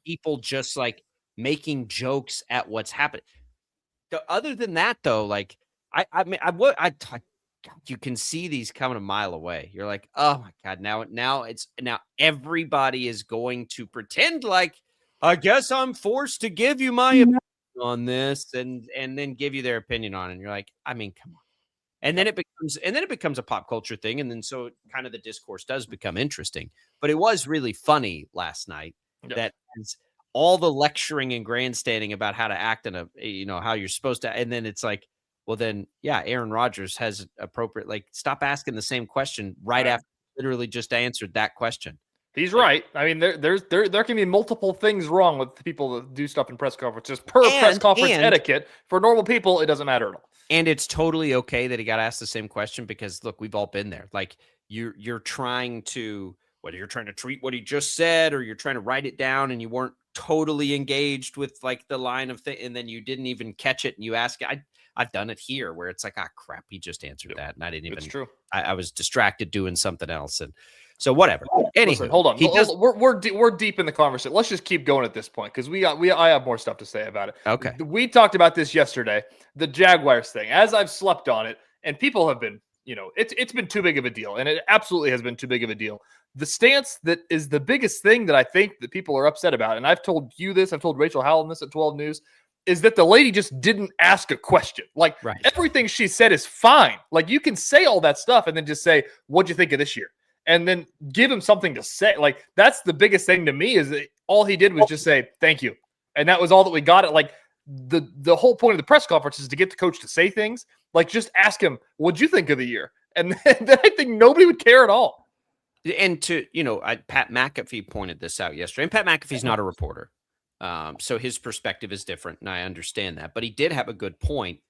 People just like making jokes at what's happening. Other than that, though, like, you can see these coming a mile away. You're like, oh my God, now everybody is going to pretend like, I guess I'm forced to give you my opinion on this, and then give you their opinion on it. And you're like, I mean, come on. And then it becomes a pop culture thing. And then so kind of the discourse does become interesting. But it was really funny last night that all the lecturing and grandstanding about how to act in how you're supposed to. And then it's like, well, then, yeah, Aaron Rodgers has appropriate, like, stop asking the same question right after literally just answered that question. He's right. I mean, there can be multiple things wrong with the people that do stuff in press conferences press conference etiquette. For normal people, it doesn't matter at all. And it's totally okay that he got asked the same question because, look, we've all been there. Like, you're trying to, whether you're trying to tweet what he just said or you're trying to write it down and you weren't totally engaged with, like, the line of thing, and then you didn't even catch it and you ask it. I've done it here where it's like, crap, he just answered that. And I didn't even, it's true. I was distracted doing something else. And so whatever. Anyway, hold on. We're deep in the conversation. Let's just keep going at this point, because I have more stuff to say about it. Okay. We talked about this yesterday, the Jaguars thing, as I've slept on it, and people have been, it's been too big of a deal, and it absolutely has been too big of a deal. The stance that is the biggest thing that I think that people are upset about, and I've told you this, I've told Rachel Howland this at 12 News, is that the lady just didn't ask a question. Like everything she said is fine. Like you can say all that stuff and then just say, what'd you think of this year? And then give him something to say. Like that's the biggest thing to me is that all he did was just say, thank you. And that was all that we got. It like the whole point of the press conference is to get the coach to say things. Like just ask him, what'd you think of the year? And then I think nobody would care at all. And to, Pat McAfee pointed this out yesterday. And Pat McAfee's not a reporter. So his perspective is different, and I understand that. But he did have a good point.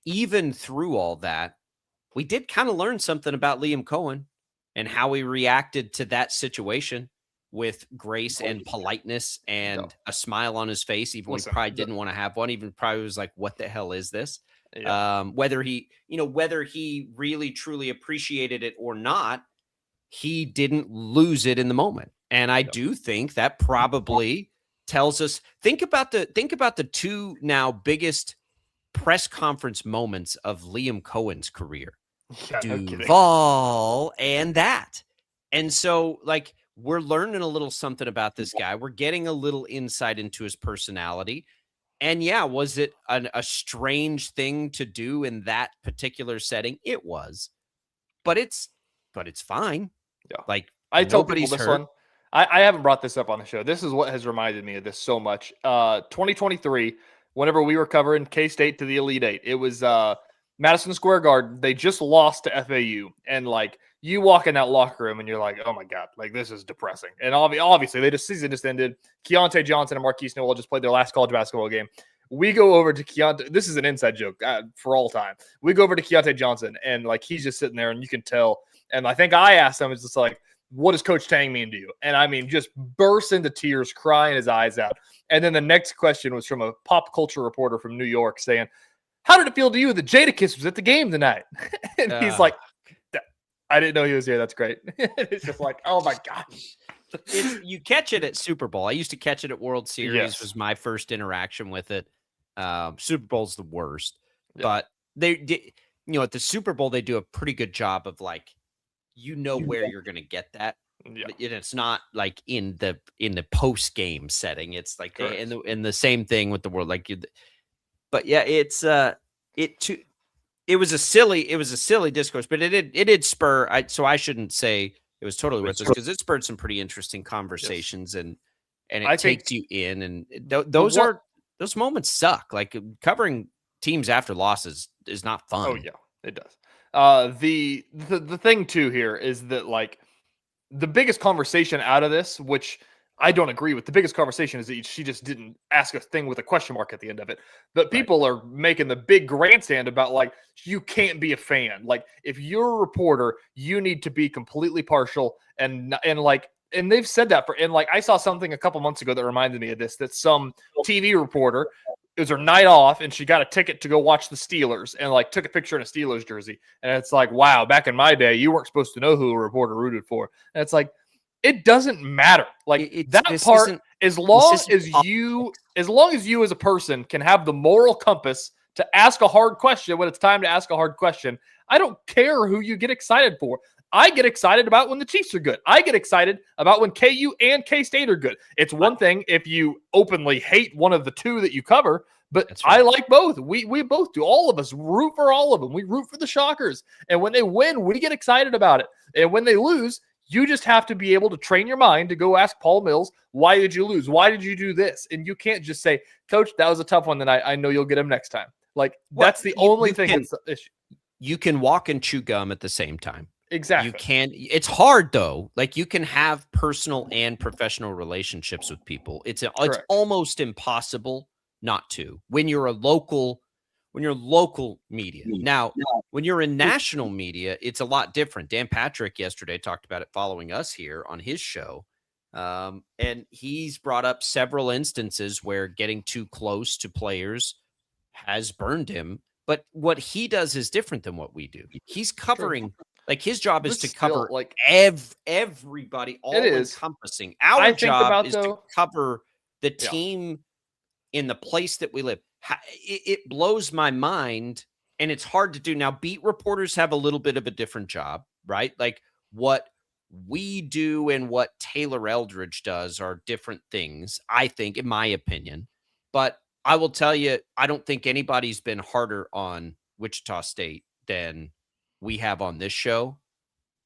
Even through all that, we did kind of learn something about Liam Cohen and how he reacted to that situation with grace and politeness and a smile on his face, even when he probably didn't want to have one, even probably was like, what the hell is this? Yeah. Whether he really truly appreciated it or not, he didn't lose it in the moment. And I do think that probably tells us, think about the two now biggest press conference moments of Liam Cohen's career. Yeah, Duval and that. And so like we're learning a little something about this guy. We're getting a little insight into his personality. And yeah, was it a strange thing to do in that particular setting? It was. But it's fine. Yeah. Like I told people this one. I haven't brought this up on the show. This is what has reminded me of this so much. 2023, whenever we were covering K-State to the Elite Eight, it was Madison Square Garden. They just lost to FAU. And like you walk in that locker room and you're like, oh my God, like this is depressing. And obviously the season just ended. Keontae Johnson and Marquise Noel just played their last college basketball game. We go over to Keontae. This is an inside joke for all time. We go over to Keontae Johnson and like he's just sitting there and you can tell. And I think I asked him, it's just like, what does Coach Tang mean to you? And I mean, just burst into tears, crying his eyes out. And then the next question was from a pop culture reporter from New York saying, how did it feel to you that Jadakiss was at the game tonight? And he's like, I didn't know he was here. That's great. It's just like, oh my gosh. You catch it at Super Bowl. I used to catch it at World Series. Was my first interaction with it. Super Bowl's the worst. Yeah. But they did, at the Super Bowl, they do a pretty good job of like, where you're going to get that. Yeah. It's not like in the post game setting. It's like in the same thing with the world. Like, but yeah, it was a silly discourse, but it did spur. So I shouldn't say it was totally worthless because it spurred some pretty interesting conversations and it takes you in. And those moments suck. Like covering teams after losses is not fun. Oh yeah, it does. The thing too here is that like the biggest conversation out of this, which I don't agree with, the biggest conversation is that she just didn't ask a thing with a question mark at the end of it. But people are making the big grandstand about like, you can't be a fan. Like if you're a reporter, you need to be completely partial and they've said that and I saw something a couple months ago that reminded me of this, that some TV reporter, it was her night off and she got a ticket to go watch the Steelers and like took a picture in a Steelers jersey. And it's like, wow, back in my day, you weren't supposed to know who a reporter rooted for. And it's like, it doesn't matter. Like that part, as long as you as a person can have the moral compass to ask a hard question when it's time to ask a hard question, I don't care who you get excited for. I get excited about when the Chiefs are good. I get excited about when KU and K-State are good. It's one thing if you openly hate one of the two that you cover, but right. I like both. We both do. All of us root for all of them. We root for the Shockers. And when they win, we get excited about it. And when they lose, you just have to be able to train your mind to go ask Paul Mills, why did you lose? Why did you do this? And you can't just say, Coach, that was a tough one tonight. I know you'll get him next time. Like, that's the only thing that's the issue. You can walk and chew gum at the same time. Exactly. You can. It's hard though. Like you can have personal and professional relationships with people. It's almost impossible not to when you're local media. Now, when you're in national media, it's a lot different. Dan Patrick yesterday talked about it following us here on his show. And he's brought up several instances where getting too close to players has burned him. But what he does is different than what we do. He's covering. Like his job is to cover like everybody, all encompassing. Our job is to cover the team in the place that we live. It blows my mind, and it's hard to do. Now, beat reporters have a little bit of a different job, right? Like what we do and what Taylor Eldridge does are different things, I think, in my opinion. But I will tell you, I don't think anybody's been harder on Wichita State than we have on this show.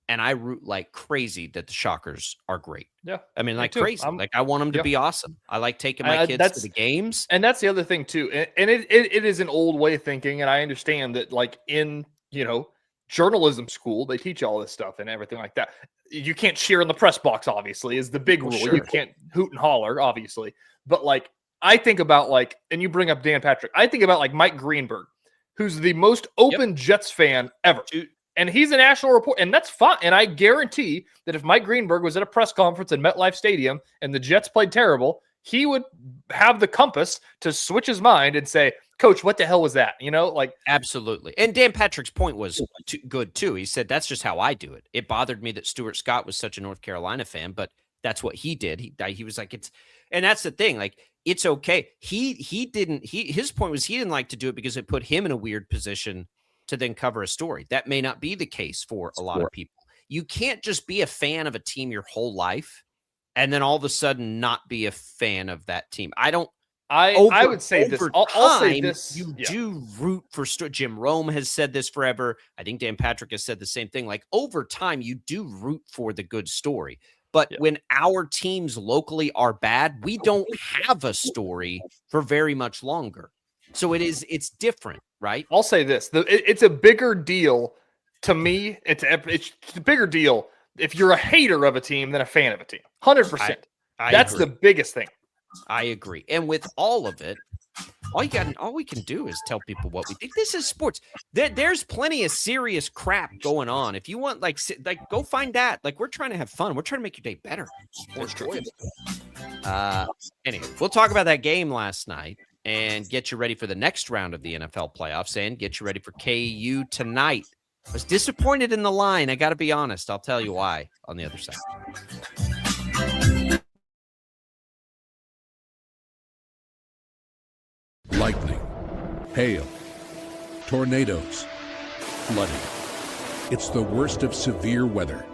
And I root like crazy that the Shockers are great. Yeah. I mean, like too. crazy. Like I want them to be awesome. I like taking my kids to the games. And that's the other thing too. And it is an old way of thinking. And I understand that like in, journalism school, they teach all this stuff and everything like that. You can't cheer in the press box, obviously, is the big rule. Sure. You can't hoot and holler, obviously. But like, I think about like, and you bring up Dan Patrick, I think about like Mike Greenberg, who's the most open Jets fan ever. And he's a national reporter, and that's fine. And I guarantee that if Mike Greenberg was at a press conference in MetLife Stadium and the Jets played terrible, he would have the compass to switch his mind and say, Coach, what the hell was that? Absolutely. And Dan Patrick's point was good too. He said, that's just how I do it. It bothered me that Stuart Scott was such a North Carolina fan, but that's what he did. He was like, and that's the thing. Like, it's okay. His point was he didn't like to do it because it put him in a weird position to then cover a story. That may not be the case for a lot of people. You can't just be a fan of a team your whole life and then all of a sudden not be a fan of that team. I would say this. I'll say this. You do root for Jim Rome has said this forever. I think Dan Patrick has said the same thing. Like over time, you do root for the good story. But when our teams locally are bad, we don't have a story for very much longer. So it's different, right? I'll say this. It's a bigger deal to me. It's a bigger deal if you're a hater of a team than a fan of a team. 100%. That's agree. the biggest thing. I agree. And with all of it, all we can do is tell people what we think. This is sports. There's plenty of serious crap going on. If you want, like go find that. Like, we're trying to have fun. We're trying to make your day better, more enjoyable. Anyway, we'll talk about that game last night and get you ready for the next round of the NFL playoffs and get you ready for KU tonight. I was disappointed in the line. I got to be honest. I'll tell you why on the other side. Lightning, hail, tornadoes, flooding. It's the worst of severe weather,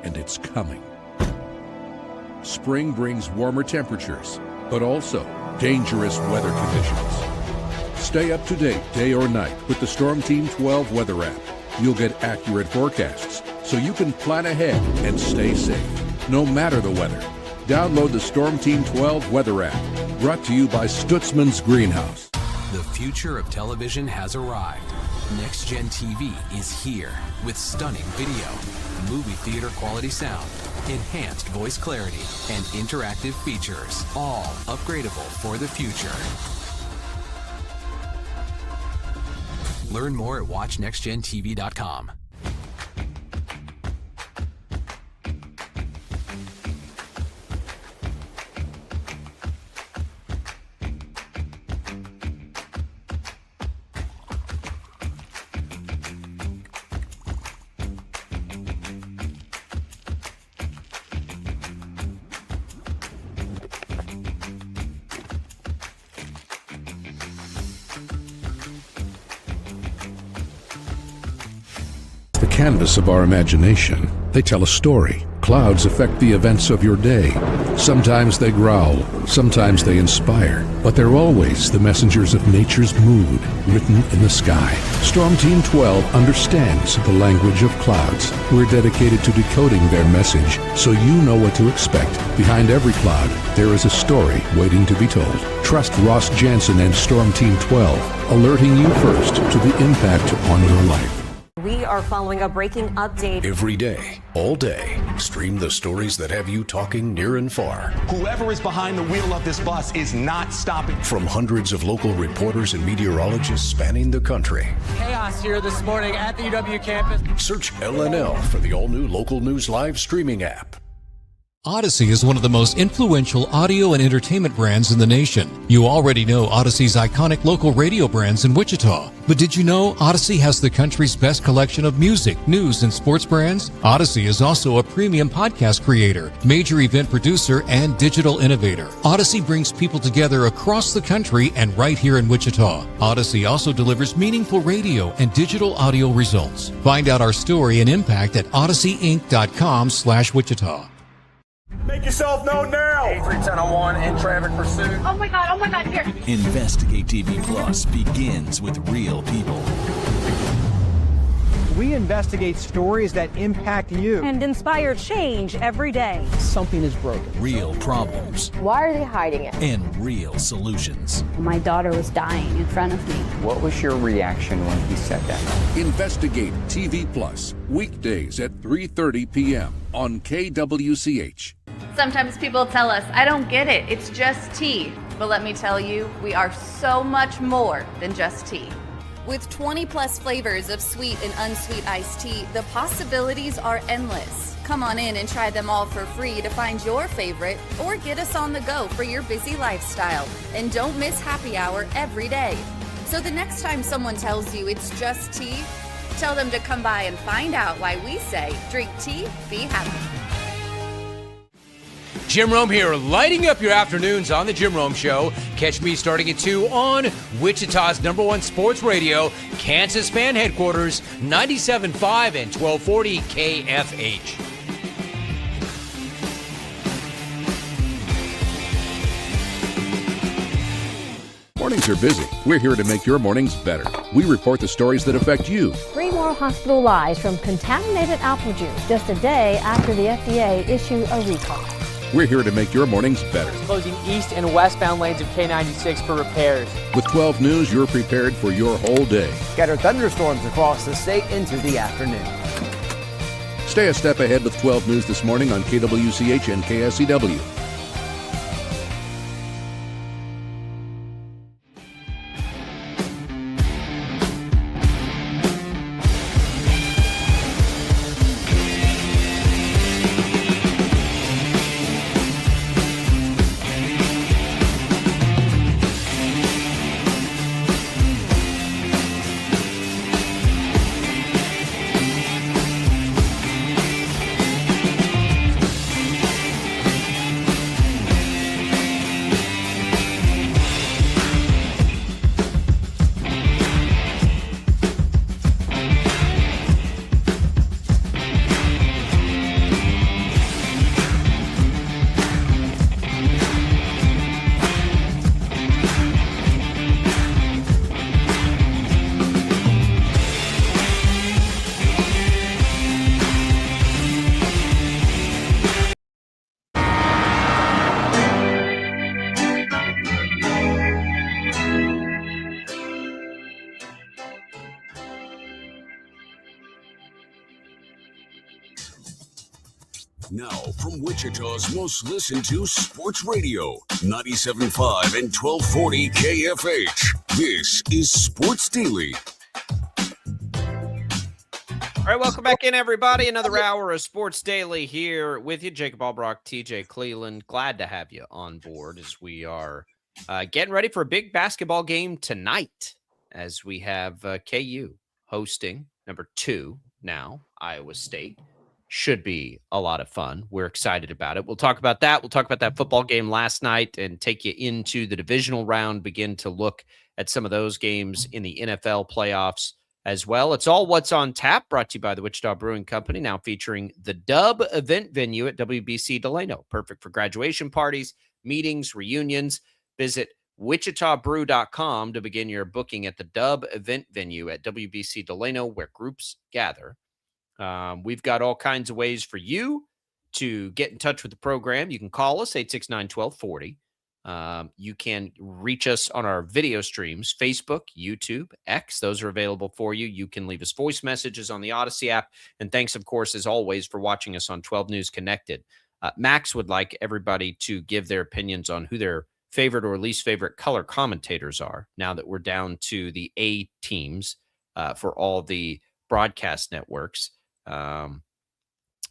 and it's coming. Spring brings warmer temperatures, but also dangerous weather conditions. Stay up to date day or night with the Storm Team 12 weather app. You'll get accurate forecasts, so you can plan ahead and stay safe, no matter the weather. Download the Storm Team 12 weather app, brought to you by Stutzman's Greenhouse. The future of television has arrived. Next Gen TV is here with stunning video, movie theater quality sound, enhanced voice clarity, and interactive features, all upgradable for the future. Learn more at watchnextgentv.com. Canvas of our imagination. They tell a story. Clouds affect the events of your day. Sometimes they growl, sometimes they inspire, but they're always the messengers of nature's mood, written in the sky. Storm Team 12 understands the language of clouds. We're dedicated to decoding their message, so you know what to expect. Behind every cloud, there is a story waiting to be told. Trust Ross Jansen and Storm Team 12, alerting you first to the impact on your life. We are following a breaking update. Every day, all day, stream the stories that have you talking near and far. Whoever is behind the wheel of this bus is not stopping. From hundreds of local reporters and meteorologists spanning the country. Chaos here this morning at the UW campus. Search LNL for the all-new Local News Live streaming app. Odyssey is one of the most influential audio and entertainment brands in the nation. You already know Odyssey's iconic local radio brands in Wichita. But did you know Odyssey has the country's best collection of music, news, and sports brands? Odyssey is also a premium podcast creator, major event producer, and digital innovator. Odyssey brings people together across the country and right here in Wichita. Odyssey also delivers meaningful radio and digital audio results. Find out our story and impact at odysseyin.com/Wichita. Make yourself known now. 83-10-01 in traffic pursuit. Oh my God, here. Investigate TV Plus begins with real people. We investigate stories that impact you. And inspire change every day. Something is broken. Real problems. Why are they hiding it? And real solutions. My daughter was dying in front of me. What was your reaction when he said that? Investigate TV Plus, weekdays at 3:30 p.m. on KWCH. Sometimes people tell us, I don't get it, it's just tea. But let me tell you, we are so much more than just tea. With 20 plus flavors of sweet and unsweet iced tea, the possibilities are endless. Come on in and try them all for free to find your favorite or get us on the go for your busy lifestyle. And don't miss happy hour every day. So the next time someone tells you it's just tea, tell them to come by and find out why we say drink tea, be happy. Jim Rome here, lighting up your afternoons on The Jim Rome Show. Catch me starting at 2 on Wichita's #1 sports radio, Kansas Fan Headquarters, 97.5 and 1240 KFH. Mornings are busy. We're here to make your mornings better. We report the stories that affect you. 3 more hospital lies from contaminated apple juice just a day after the FDA issued a recall. We're here to make your mornings better. Closing east and westbound lanes of K96 for repairs. With 12 News, you're prepared for your whole day. Scattered thunderstorms across the state into the afternoon. Stay a step ahead with 12 News this morning on KWCH and KSCW. Now, from Wichita's most listened to sports radio, 97.5 and 1240 KFH. This is Sports Daily. All right, welcome back in, everybody. Another hour of Sports Daily here with you. Jacob Albrock, TJ Cleland. Glad to have you on board as we are getting ready for a big basketball game tonight as we have KU hosting number 2 now, Iowa State. Should be a lot of fun. We're excited about it. We'll talk about that. We'll talk about that football game last night and take you into the divisional round, begin to look at some of those games in the NFL playoffs as well. It's all what's on tap, brought to you by the Wichita Brewing Company, now featuring the Dub event venue at WBC Delano. Perfect for graduation parties, meetings, reunions. Visit wichitabrew.com to begin your booking at the Dub event venue at WBC Delano, where groups gather. We've got all kinds of ways for you to get in touch with the program. You can call us, 869-1240. You can reach us on our video streams, Facebook, YouTube, X. Those are available for you. You can leave us voice messages on the Odyssey app. And thanks, of course, as always, for watching us on 12 News Connected. Max would like everybody to give their opinions on who their favorite or least favorite color commentators are now that we're down to the A teams for all the broadcast networks.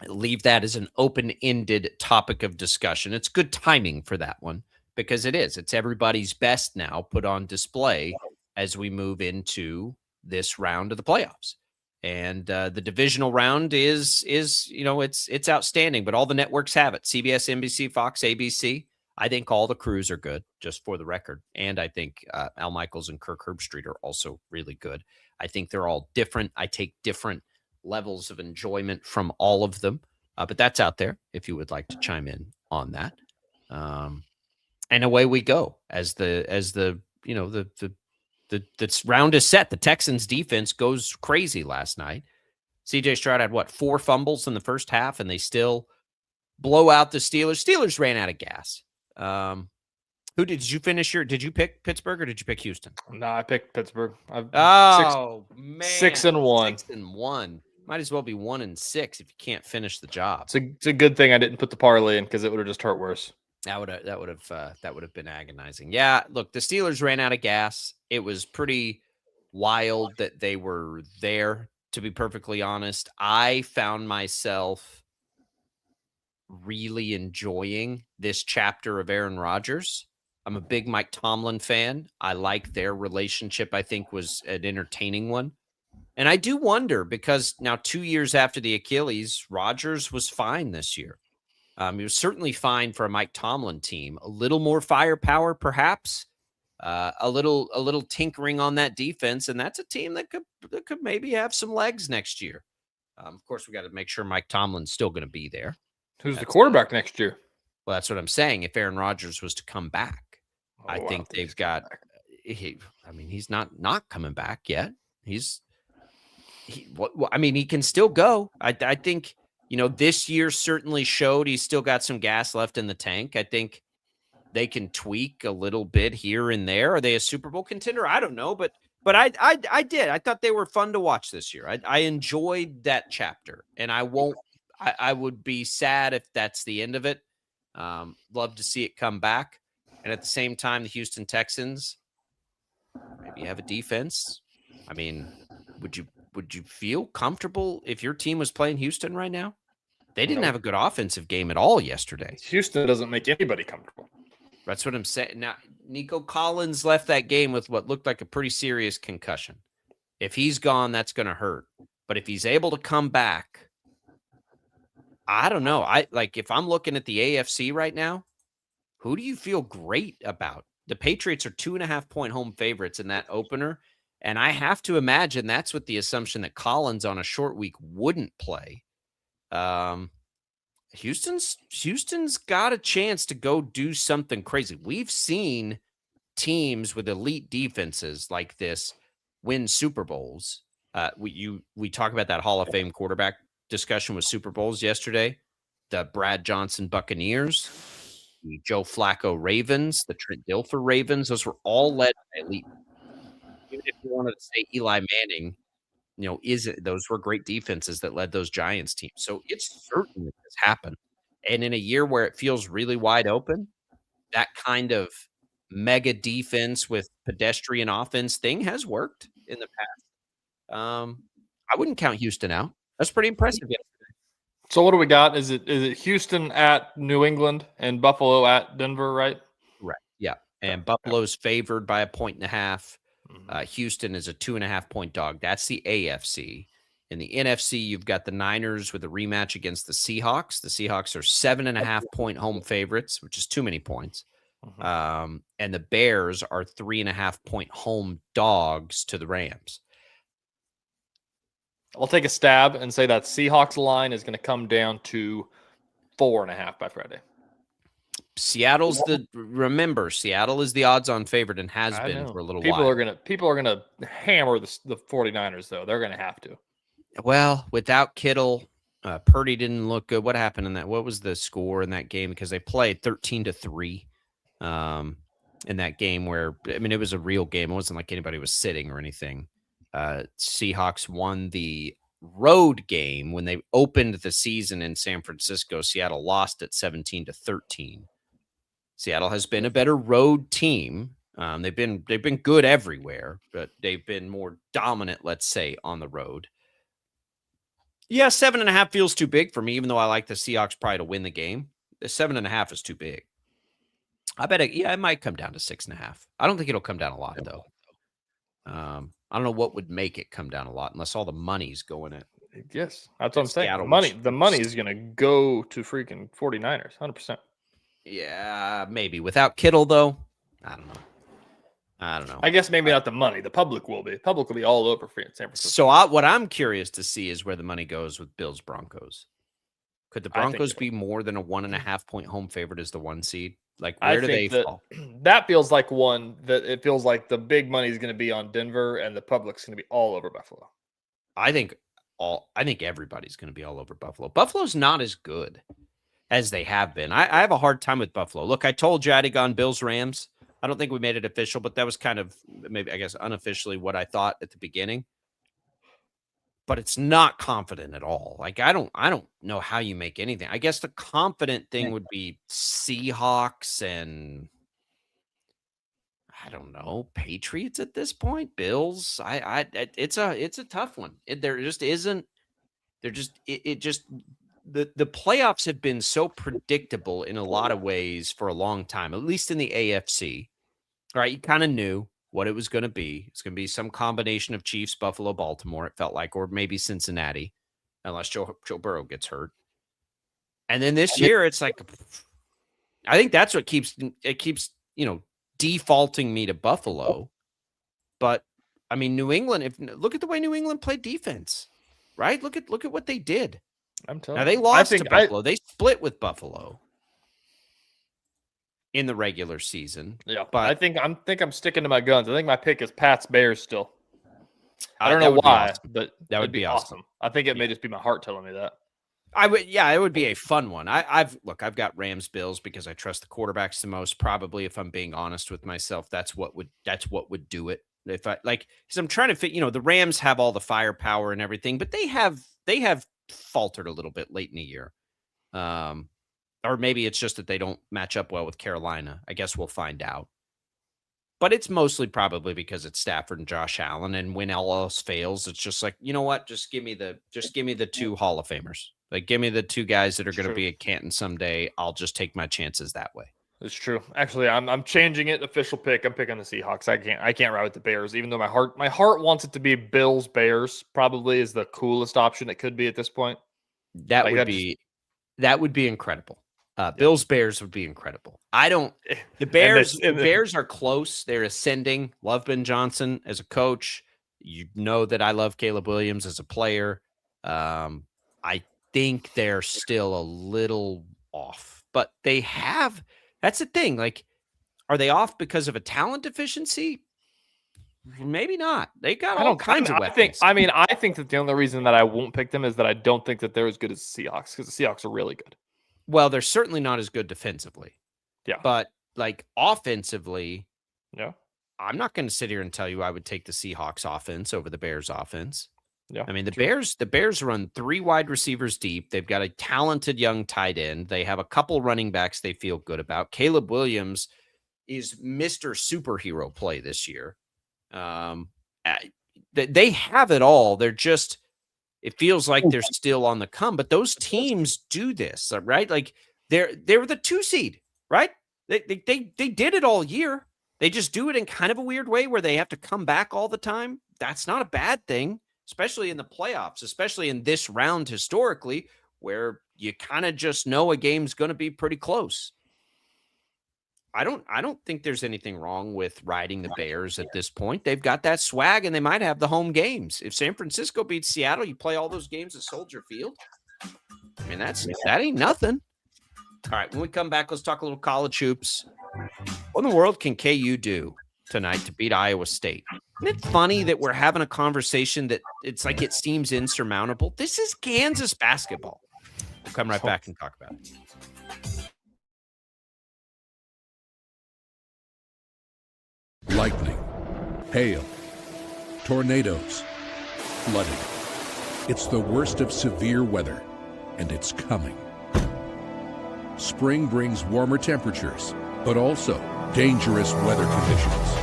Leave that as an open-ended topic of discussion. It's good timing for that one because it's everybody's best now put on display as we move into this round of the playoffs. And the divisional round is it's outstanding, but all the networks have it. CBS, NBC, Fox, ABC. I think all the crews are good, just for the record. And I think Al Michaels and Kirk Herbstreit are also really good. I think they're all different. I take different levels of enjoyment from all of them. But that's out there if you would like to chime in on that. And away we go as the round is set. The Texans defense goes crazy last night. CJ Stroud had 4 fumbles in the first half, and they still blow out the Steelers. Steelers ran out of gas. Who did you finish did you pick Pittsburgh or did you pick Houston? No, I picked Pittsburgh. Man. 6-1. 6-1. Might as well be 1-6 if you can't finish the job. It's a good thing I didn't put the parlay in because it would have just hurt worse. That would have been agonizing. Yeah, look, the Steelers ran out of gas. It was pretty wild that they were there, to be perfectly honest. I found myself really enjoying this chapter of Aaron Rodgers. I'm a big Mike Tomlin fan. I like their relationship. I think was an entertaining one. And I do wonder, because now 2 years after the Achilles, Rodgers was fine this year. He was certainly fine for a Mike Tomlin team. A little more firepower, perhaps. A little tinkering on that defense, and that's a team that could maybe have some legs next year. Of course, we got to make sure Mike Tomlin's still going to be there. Who's the quarterback next year? Well, that's what I'm saying. If Aaron Rodgers was to come back, I think they've got. He's not coming back yet. He can still go. I think. This year certainly showed he's still got some gas left in the tank. I think they can tweak a little bit here and there. Are they a Super Bowl contender? I don't know, but I did. I thought they were fun to watch this year. I enjoyed that chapter, and I would be sad if that's the end of it. Love to see it come back. And at the same time, the Houston Texans maybe have a defense. I mean, would you feel comfortable if your team was playing Houston right now? They didn't have a good offensive game at all yesterday. Houston doesn't make anybody comfortable. That's what I'm saying. Now, Nico Collins left that game with what looked like a pretty serious concussion. If he's gone, that's going to hurt. But if he's able to come back, I don't know. If I'm looking at the AFC right now, who do you feel great about? The Patriots are 2.5-point home favorites in that opener. And I have to imagine that's with the assumption that Collins on a short week wouldn't play. Houston's got a chance to go do something crazy. We've seen teams with elite defenses like this win Super Bowls. We talk about that Hall of Fame quarterback discussion with Super Bowls yesterday. The Brad Johnson Buccaneers, the Joe Flacco Ravens, the Trent Dilfer Ravens. Those were all led by elite. Even if you wanted to say Eli Manning, those were great defenses that led those Giants teams. So it's certain that this happened. And in a year where it feels really wide open, that kind of mega defense with pedestrian offense thing has worked in the past. I wouldn't count Houston out. That's pretty impressive yesterday. So what do we got? Is it Houston at New England and Buffalo at Denver, right? Right. Yeah. And Buffalo's favored by 1.5. Houston is a 2.5-point dog. That's the AFC. In the NFC, you've got the Niners with a rematch against the Seahawks. The Seahawks are 7.5-point home favorites, which is too many points. And the Bears are 3.5-point home dogs to the Rams. I'll take a stab and say that Seahawks line is going to come down to 4.5 by Friday. Seattle is the odds-on favorite and has been for a little while. People are gonna hammer the 49ers though. They're gonna have to. Well, without Kittle, Purdy didn't look good. What happened in that? What was the score in that game? Because they played 13-3 in that game where, it was a real game. It wasn't like anybody was sitting or anything. Seahawks won the road game when they opened the season in San Francisco. Seattle lost at 17-13. Seattle has been a better road team. They've been good everywhere, but they've been more dominant, let's say, on the road. Yeah, 7.5 feels too big for me, even though I like the Seahawks probably to win the game. The 7.5 is too big. I bet it might come down to 6.5. I don't think it'll come down a lot, though. I don't know what would make it come down a lot unless all the money's going at. Yes, that's what I'm saying. The money is going to go to freaking 49ers, 100%. Yeah, maybe. Without Kittle, though, I don't know. I guess maybe not the money. The public will be. The public will be all over San Francisco. So what I'm curious to see is where the money goes with Bills Broncos. Could the Broncos be more than a 1.5 point home favorite as the 1 seed? Like, where do they fall? That feels like one that it feels like the big money is going to be on Denver and the public's going to be all over Buffalo. I think everybody's going to be all over Buffalo. Buffalo's not as good as they have been. I have a hard time with Buffalo. Look, I told you I'd have gone Bills-Rams. I don't think we made it official, but that was kind of maybe, I guess, unofficially what I thought at the beginning. But it's not confident at all. Like, I don't know how you make anything. I guess the confident thing would be Seahawks and I don't know, Patriots at this point, Bills. It's a tough one. There just isn't. The playoffs have been so predictable in a lot of ways for a long time, at least in the AFC. All right, you kind of knew what it was going to be. It's going to be some combination of Chiefs, Buffalo, Baltimore, it felt like, or maybe Cincinnati, unless Joe Burrow gets hurt. And then this year, it's like, I think that's what keeps defaulting me to Buffalo. But I mean, New England, look at the way New England played defense, right? Look at what they did. I'm telling you. Now they lost to Buffalo. They split with Buffalo in the regular season. Yeah, but I think I'm sticking to my guns. I think my pick is Pats Bears still. I don't know why, awesome. but that would be awesome. I think it may just be my heart telling me that. It would be a fun one. I've got Rams Bills because I trust the quarterbacks the most. Probably, if I'm being honest with myself, that's what would do it. If I because I'm trying to fit, the Rams have all the firepower and everything, but they have faltered a little bit late in the year. Or maybe it's just that they don't match up well with Carolina. I guess we'll find out. But it's mostly probably because it's Stafford and Josh Allen, and when all else fails, it's just like, you know what? Just give me the two Hall of Famers. Like, give me the two guys that are going to be at Canton someday. I'll just take my chances that way. It's true. Actually, I'm changing it. Official pick. I'm picking the Seahawks. I can't ride with the Bears, even though my heart wants it to be Bills Bears. Probably is the coolest option it could be at this point. That would be incredible. Bills Bears would be incredible. The Bears are close. They're ascending. Love Ben Johnson as a coach. You know that I love Caleb Williams as a player. I think they're still a little off, but that's the thing. Like, are they off because of a talent deficiency? Maybe not. They got all kinds of weapons. I think that the only reason that I won't pick them is that I don't think that they're as good as the Seahawks, because the Seahawks are really good. Well, they're certainly not as good defensively. Yeah. But like offensively, yeah, I'm not going to sit here and tell you I would take the Seahawks offense over the Bears offense. Yeah. I mean, the Bears run 3 wide receivers deep. They've got a talented young tight end. They have a couple running backs they feel good about. Caleb Williams is Mr. Superhero play this year. They have it all. They're just, it feels like they're still on the come, but those teams do this, right? Like they were the 2 seed, right? They did it all year. They just do it in kind of a weird way where they have to come back all the time. That's not a bad thing, especially in the playoffs, especially in this round historically, where you kind of just know a game's going to be pretty close. I don't think there's anything wrong with riding the Bears at this point. They've got that swag, and they might have the home games. If San Francisco beats Seattle, you play all those games at Soldier Field. I mean, that ain't nothing. All right, when we come back, let's talk a little college hoops. What in the world can KU do tonight to beat Iowa State? Isn't it funny that we're having a conversation that it's like it seems insurmountable? This is Kansas basketball. We'll come right back and talk about it. Lightning, hail, tornadoes, flooding. It's the worst of severe weather, and it's coming. Spring brings warmer temperatures, but also dangerous weather conditions.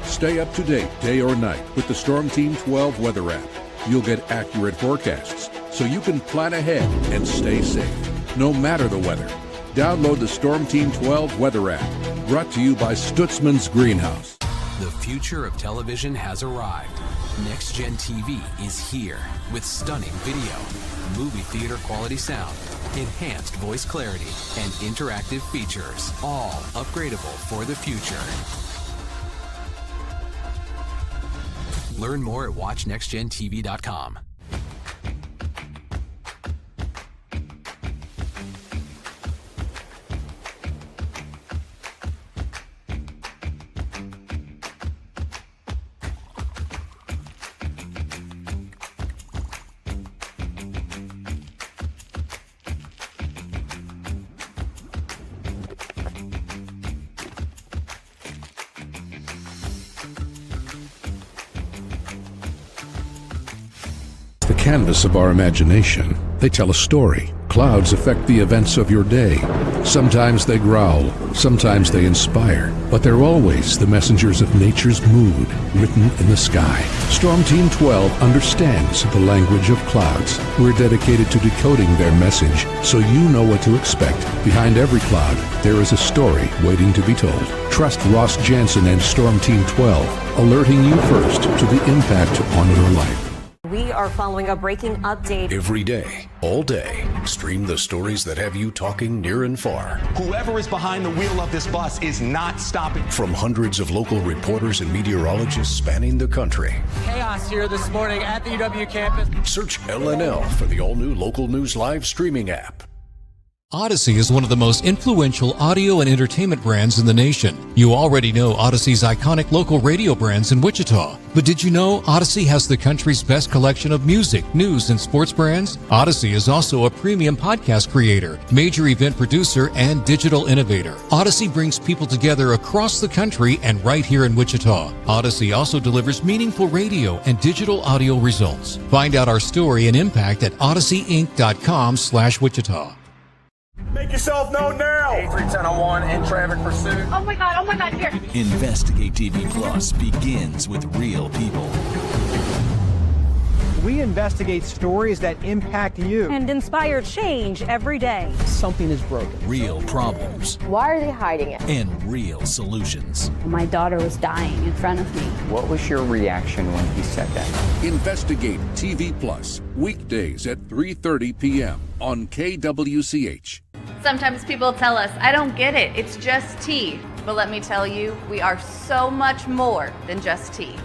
Stay up to date day or night with the Storm Team 12 weather app. You'll get accurate forecasts, so you can plan ahead and stay safe, no matter the weather. Download the Storm Team 12 weather app, brought to you by Stutzman's Greenhouse. The future of television has arrived. Next Gen TV is here with stunning video, movie theater quality sound, enhanced voice clarity, and interactive features, all upgradable for the future. Learn more at watchnextgentv.com. the canvas of our imagination. They tell a story. Clouds affect the events of your day. Sometimes they growl, sometimes they inspire, but they're always the messengers of nature's mood written in the sky. Storm Team 12 understands the language of clouds. We're dedicated to decoding their message so you know what to expect. Behind every cloud, there is a story waiting to be told. Trust Ross Jansen and Storm Team 12, alerting you first to the impact on your life. We are following a breaking update. Every day, all day, stream the stories that have you talking near and far. Whoever is behind the wheel of this bus is not stopping. From hundreds of local reporters and meteorologists spanning the country. Chaos here this morning at the UW campus. Search LNL for the all-new Local News Live streaming app. Odyssey is one of the most influential audio and entertainment brands in the nation. You already know Odyssey's iconic local radio brands in Wichita. But did you know Odyssey has the country's best collection of music, news, and sports brands? Odyssey is also a premium podcast creator, major event producer, and digital innovator. Odyssey brings people together across the country and right here in Wichita. Odyssey also delivers meaningful radio and digital audio results. Find out our story and impact at odysseyinc.com/Wichita. Make yourself known now. 83101 in traffic pursuit. Oh my God, here. Investigate TV Plus begins with real people. We investigate stories that impact you. And inspire change every day. Something is broken. Real problems. Why are they hiding it? And real solutions. My daughter was dying in front of me. What was your reaction when he said that? Investigate TV Plus, weekdays at 3:30 p.m. on KWCH. Sometimes people tell us, I don't get it, it's just tea. But let me tell you, we are so much more than just tea.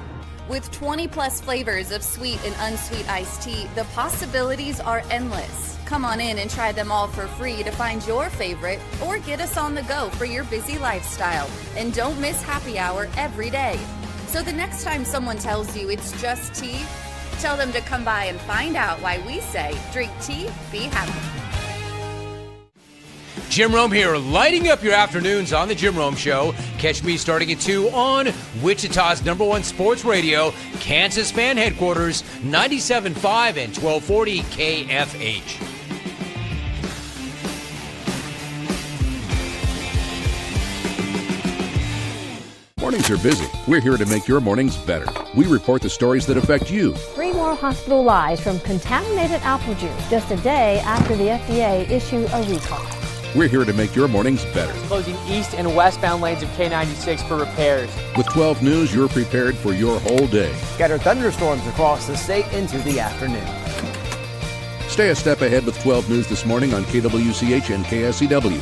With 20 plus flavors of sweet and unsweet iced tea, the possibilities are endless. Come on in and try them all for free to find your favorite or get us on the go for your busy lifestyle. And don't miss happy hour every day. So the next time someone tells you it's just tea, tell them to come by and find out why we say, drink tea, be happy. Jim Rome here, lighting up your afternoons on The Jim Rome Show. Catch me starting at 2 on Wichita's #1 sports radio, Kansas Fan Headquarters, 97.5 and 1240 KFH. Mornings are busy. We're here to make your mornings better. We report the stories that affect you. 3 more hospital lies from contaminated apple juice just a day after the FDA issued a recall. We're here to make your mornings better. Closing east and westbound lanes of K96 for repairs. With 12 News, you're prepared for your whole day. Scattered thunderstorms across the state into the afternoon. Stay a step ahead with 12 News this morning on KWCH and KSCW.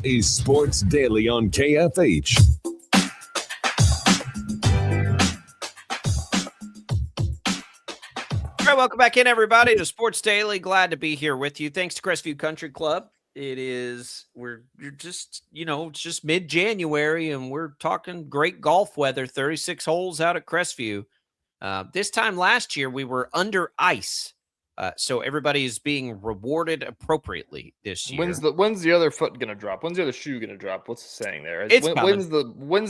Is Sports Daily on KFH. All right, welcome back in, everybody, to Sports Daily. Glad to be here with you. Thanks to Crestview Country Club. It's just mid-January, and we're talking great golf weather, 36 holes out at Crestview. This time last year, we were under ice. So everybody is being rewarded appropriately this year. When's the other foot gonna drop? When's the other shoe gonna drop? What's the saying there? When's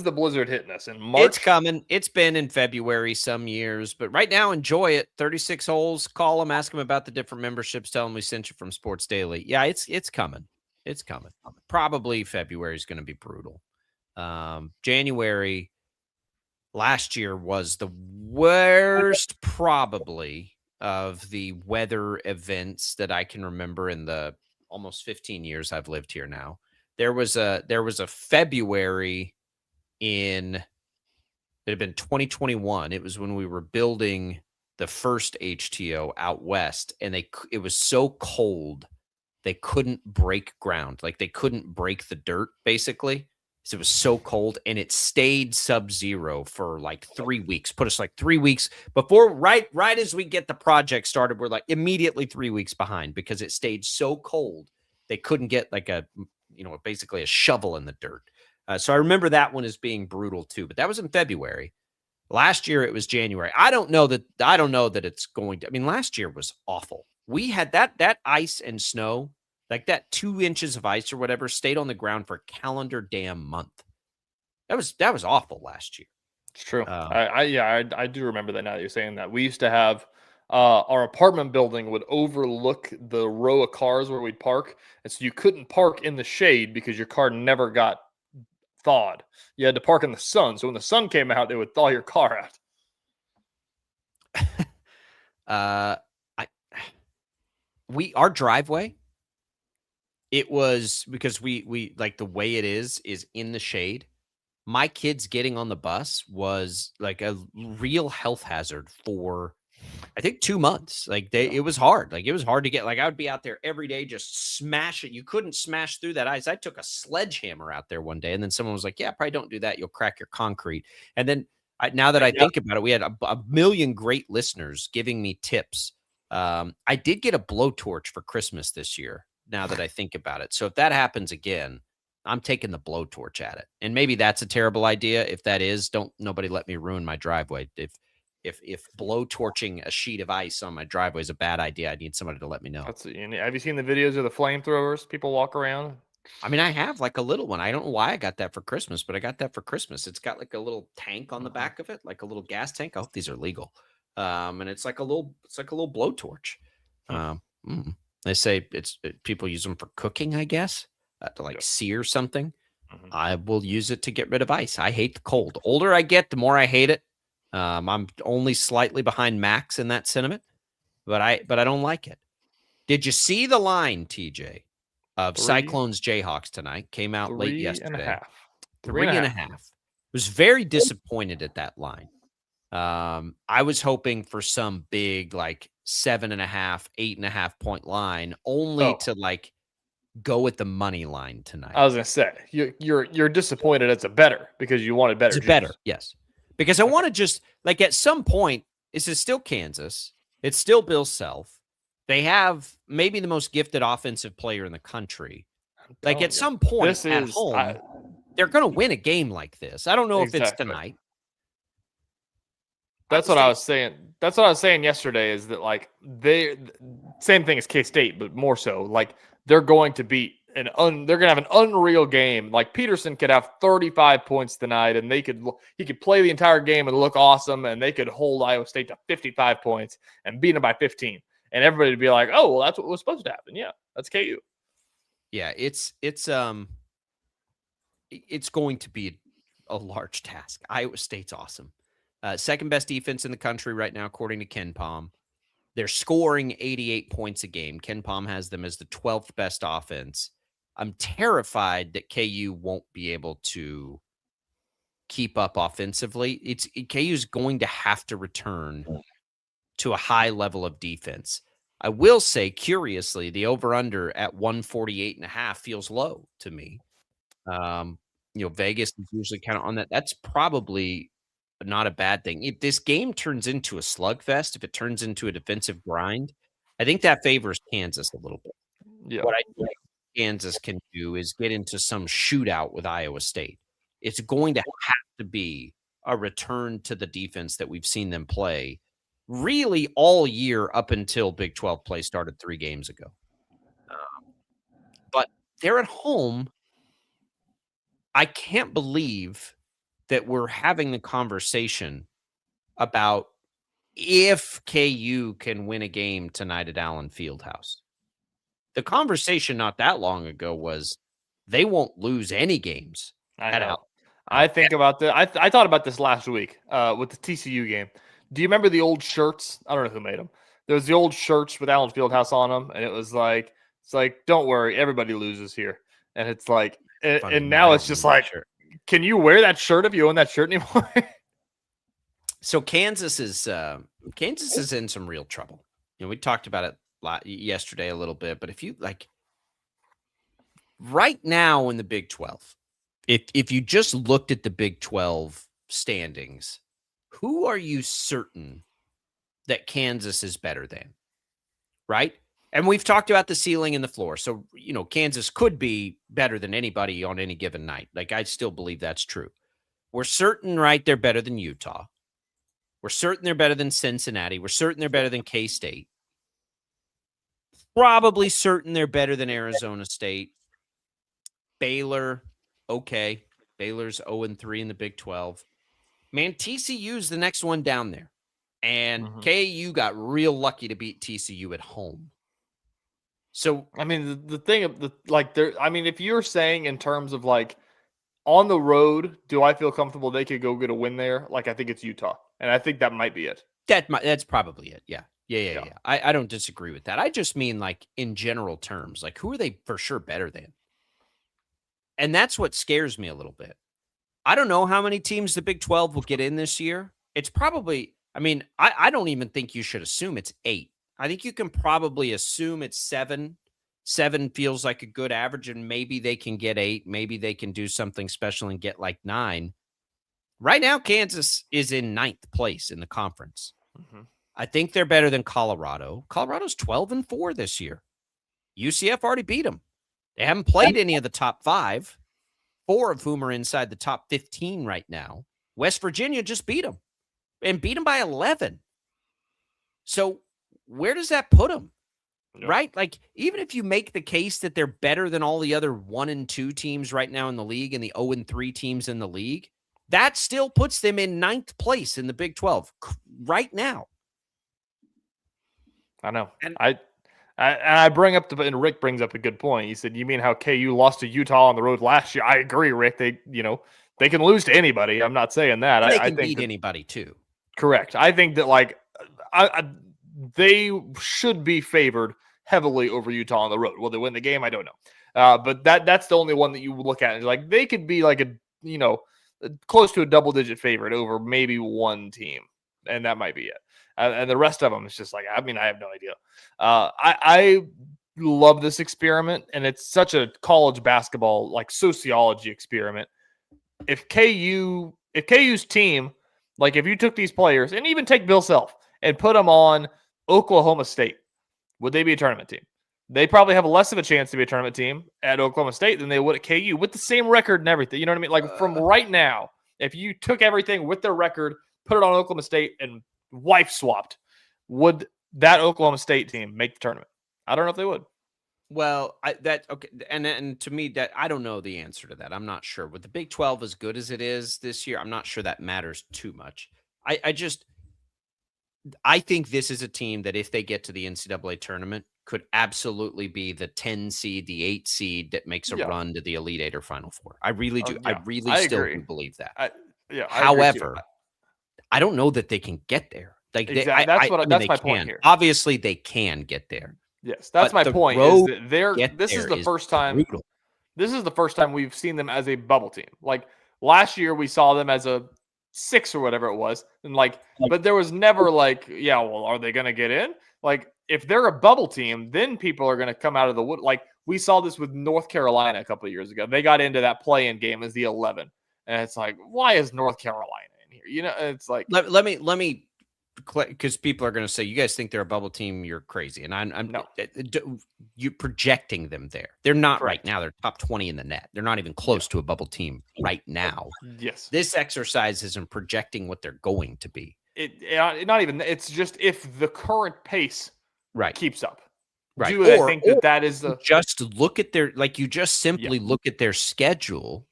the blizzard hitting us in March? It's coming. It's been in February some years, but right now enjoy it. 36 holes. Call them, ask them about the different memberships. Tell them we sent you from Sports Daily. Yeah, it's coming. It's coming. Probably February is going to be brutal. January last year was the worst, probably, of the weather events that I can remember in the almost 15 years I've lived here now. There was a February in It had been 2021. It was when we were building the first HTO out west, and it was so cold they couldn't break ground. Like, they couldn't break the dirt, basically. So it was so cold, and it stayed sub-zero for like 3 weeks. Put us like 3 weeks before, right as we get the project started, we're like immediately 3 weeks behind because it stayed so cold they couldn't get like basically a shovel in the dirt. So I remember that one as being brutal too, but that was in February. Last year it was January. I don't know that it's going to. I mean, last year was awful. We had that ice and snow, like that 2 inches of ice or whatever, stayed on the ground for a calendar damn month. That was awful last year. It's true. I do remember that now that you're saying that. We used to have our apartment building would overlook the row of cars where we'd park, and so you couldn't park in the shade because your car never got thawed. You had to park in the sun. So when the sun came out, they would thaw your car out. Our driveway, it was because we like the way it is in the shade. My kids getting on the bus was like a real health hazard for, I think, 2 months. Like it was hard. Like it was hard to get. Like I would be out there every day just smash it. You couldn't smash through that ice. I took a sledgehammer out there one day, and then someone was like, "Yeah, probably don't do that. You'll crack your concrete." And then now that I think about it, we had a million great listeners giving me tips. I did get a blowtorch for Christmas this year, now that I think about it. So if that happens again, I'm taking the blowtorch at it. And maybe that's a terrible idea. If that is, nobody let me ruin my driveway. If blowtorching a sheet of ice on my driveway is a bad idea, I need somebody to let me know. Have you seen the videos of the flamethrowers people walk around? I mean, I have like a little one. I don't know why I got that for Christmas, but I got that for Christmas. It's got like a little tank on the back of it, like a little gas tank. I hope these are legal. And it's like a little blowtorch. They say people use them for cooking, I guess, to like sear something. I will use it to get rid of ice. I hate the cold. The older I get, the more I hate it. I'm only slightly behind Max in that sentiment, but I don't like it. Did you see the line, TJ, of Cyclones Jayhawks tonight? Came out late yesterday. 3.5. Was very disappointed at that line. I was hoping for some big like 7.5, 8.5 point line, only to like go with the money line tonight. I was gonna say you're disappointed it's a better because you wanted better. It's better, yes. Because I want to just like at some point, this is still Kansas. It's still Bill Self. They have maybe the most gifted offensive player in the country. Like at some point at home, they're going to win a game like this. I don't know if it's tonight. That's what I was saying. That's what I was saying yesterday is that like same thing as KState, but more so like they're going to beat they're going to have an unreal game. Like Peterson could have 35 points tonight and he could play the entire game and look awesome. And they could hold Iowa State to 55 points and beat them by 15. And everybody would be like, oh, well, that's what was supposed to happen. Yeah, that's KU. Yeah, it's going to be a large task. Iowa State's awesome. Second best defense in the country right now, according to KenPom. They're scoring 88 points a game. KenPom has them as the 12th best offense. I'm terrified that KU won't be able to keep up offensively. KU's going to have to return to a high level of defense. I will say, curiously, the over-under at 148.5 feels low to me. Vegas is usually kind of on that. That's probably not a bad thing. If this game turns into a slugfest, if it turns into a defensive grind, I think that favors Kansas a little bit. Yeah. What I think Kansas can do is get into some shootout with Iowa State. It's going to have to be a return to the defense that we've seen them play really all year up until Big 12 play started 3 games ago. But they're at home. I can't believe that we're having the conversation about if KU can win a game tonight at Allen Fieldhouse. The conversation not that long ago was they won't lose any games at Allen. I think about that. I thought about this last week with the TCU game. Do you remember the old shirts? I don't know who made them. There was the old shirts with Allen Fieldhouse on them, and it's like, don't worry, everybody loses here. And it's like, and now it's just like, can you wear that shirt if you own that shirt anymore? So Kansas is in some real trouble. We talked about it yesterday a little bit, but if you right now in the Big 12, if you just looked at the Big 12 standings, who are you certain that Kansas is better than? Right? And we've talked about the ceiling and the floor. So, Kansas could be better than anybody on any given night. I still believe that's true. We're certain, right, they're better than Utah. We're certain they're better than Cincinnati. We're certain they're better than K-State. Probably certain they're better than Arizona State. Baylor, okay. Baylor's 0-3 in the Big 12. Man, TCU's the next one down there. And KU got real lucky to beat TCU at home. So, I mean, the thing of if you're saying in terms of on the road, do I feel comfortable they could go get a win there? I think it's Utah. And I think that might be it. That's probably it. Yeah. I don't disagree with that. I just mean in general terms, who are they for sure better than? And that's what scares me a little bit. I don't know how many teams the Big 12 will get in this year. It's probably, I don't even think you should assume it's 8. I think you can probably assume it's 7. 7 feels like a good average, and maybe they can get 8. Maybe they can do something special and get 9. Right now, Kansas is in 9th place in the conference. I think they're better than Colorado. Colorado's 12-4 this year. UCF already beat them. They haven't played any of the top 5, 4 of whom are inside the top 15 right now. West Virginia just beat them and beat them by 11. So where does that put them? Yep. Right? Even if you make the case that they're better than all the other 1 and 2 teams right now in the league and the 0-3 teams in the league, that still puts them in 9th place in the Big 12 right now. I know. And I bring up and Rick brings up a good point. He said, "You mean how KU lost to Utah on the road last year?" I agree, Rick. They can lose to anybody. I'm not saying that. They can beat anybody too. Correct. I think that they should be favored heavily over Utah on the road. Will they win the game? I don't know. But that's the only one that you look at. And they could be close to a double-digit favorite over maybe one team, and that might be it. And the rest of them is just I have no idea. I love this experiment, and it's such a college basketball sociology experiment. If KU's team, if you took these players and even take Bill Self and put them on Oklahoma State, would they be a tournament team? They probably have less of a chance to be a tournament team at Oklahoma State than they would at KU with the same record and everything. You know what I mean? From right now, if you took everything with their record, put it on Oklahoma State and wife swapped, would that Oklahoma State team make the tournament? I don't know if they would. Well, okay, and to me, that I don't know the answer to that. I'm not sure. With the Big 12 as good as it is this year, I'm not sure that matters too much. I think this is a team that if they get to the NCAA tournament, could absolutely be the 10 seed, the 8 seed that makes a run to the Elite 8 or Final Four. I really do. I really still do believe that. However, I don't know that they can get there. That's my point here. Obviously, they can get there. Yes, that's my point. Is that this is the first time. Brutal. This is the first time we've seen them as a bubble team. Last year, we saw them as a 6 or whatever it was, and but there was never are they going to get in? If they're a bubble team, then people are going to come out of the wood. We saw this with North Carolina a couple of years ago. They got into that play-in game as the 11, and it's why is North Carolina in here? It's let me because people are going to say, you guys think they're a bubble team, you're crazy. And I'm no. You're projecting them there. They're not right now. They're top 20 in the net. They're not even close to a bubble team right now. Yes. This exercise isn't projecting what they're going to be. Not even. It's just if the current pace keeps up. Right. Do I think that is the just look at their you just simply look at their schedule,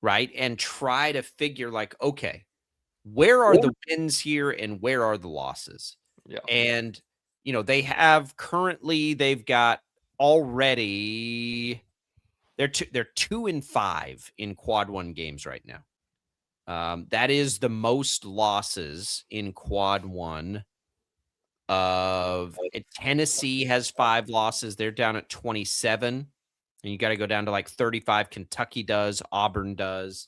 right, and try to figure okay, where are the wins here and where are the losses? Yeah. And they've got already they're 2-5 in quad 1 games right now. That is the most losses in quad 1 of Tennessee has 5 losses. They're down at 27. And you got to go down to 35. Kentucky does, Auburn does.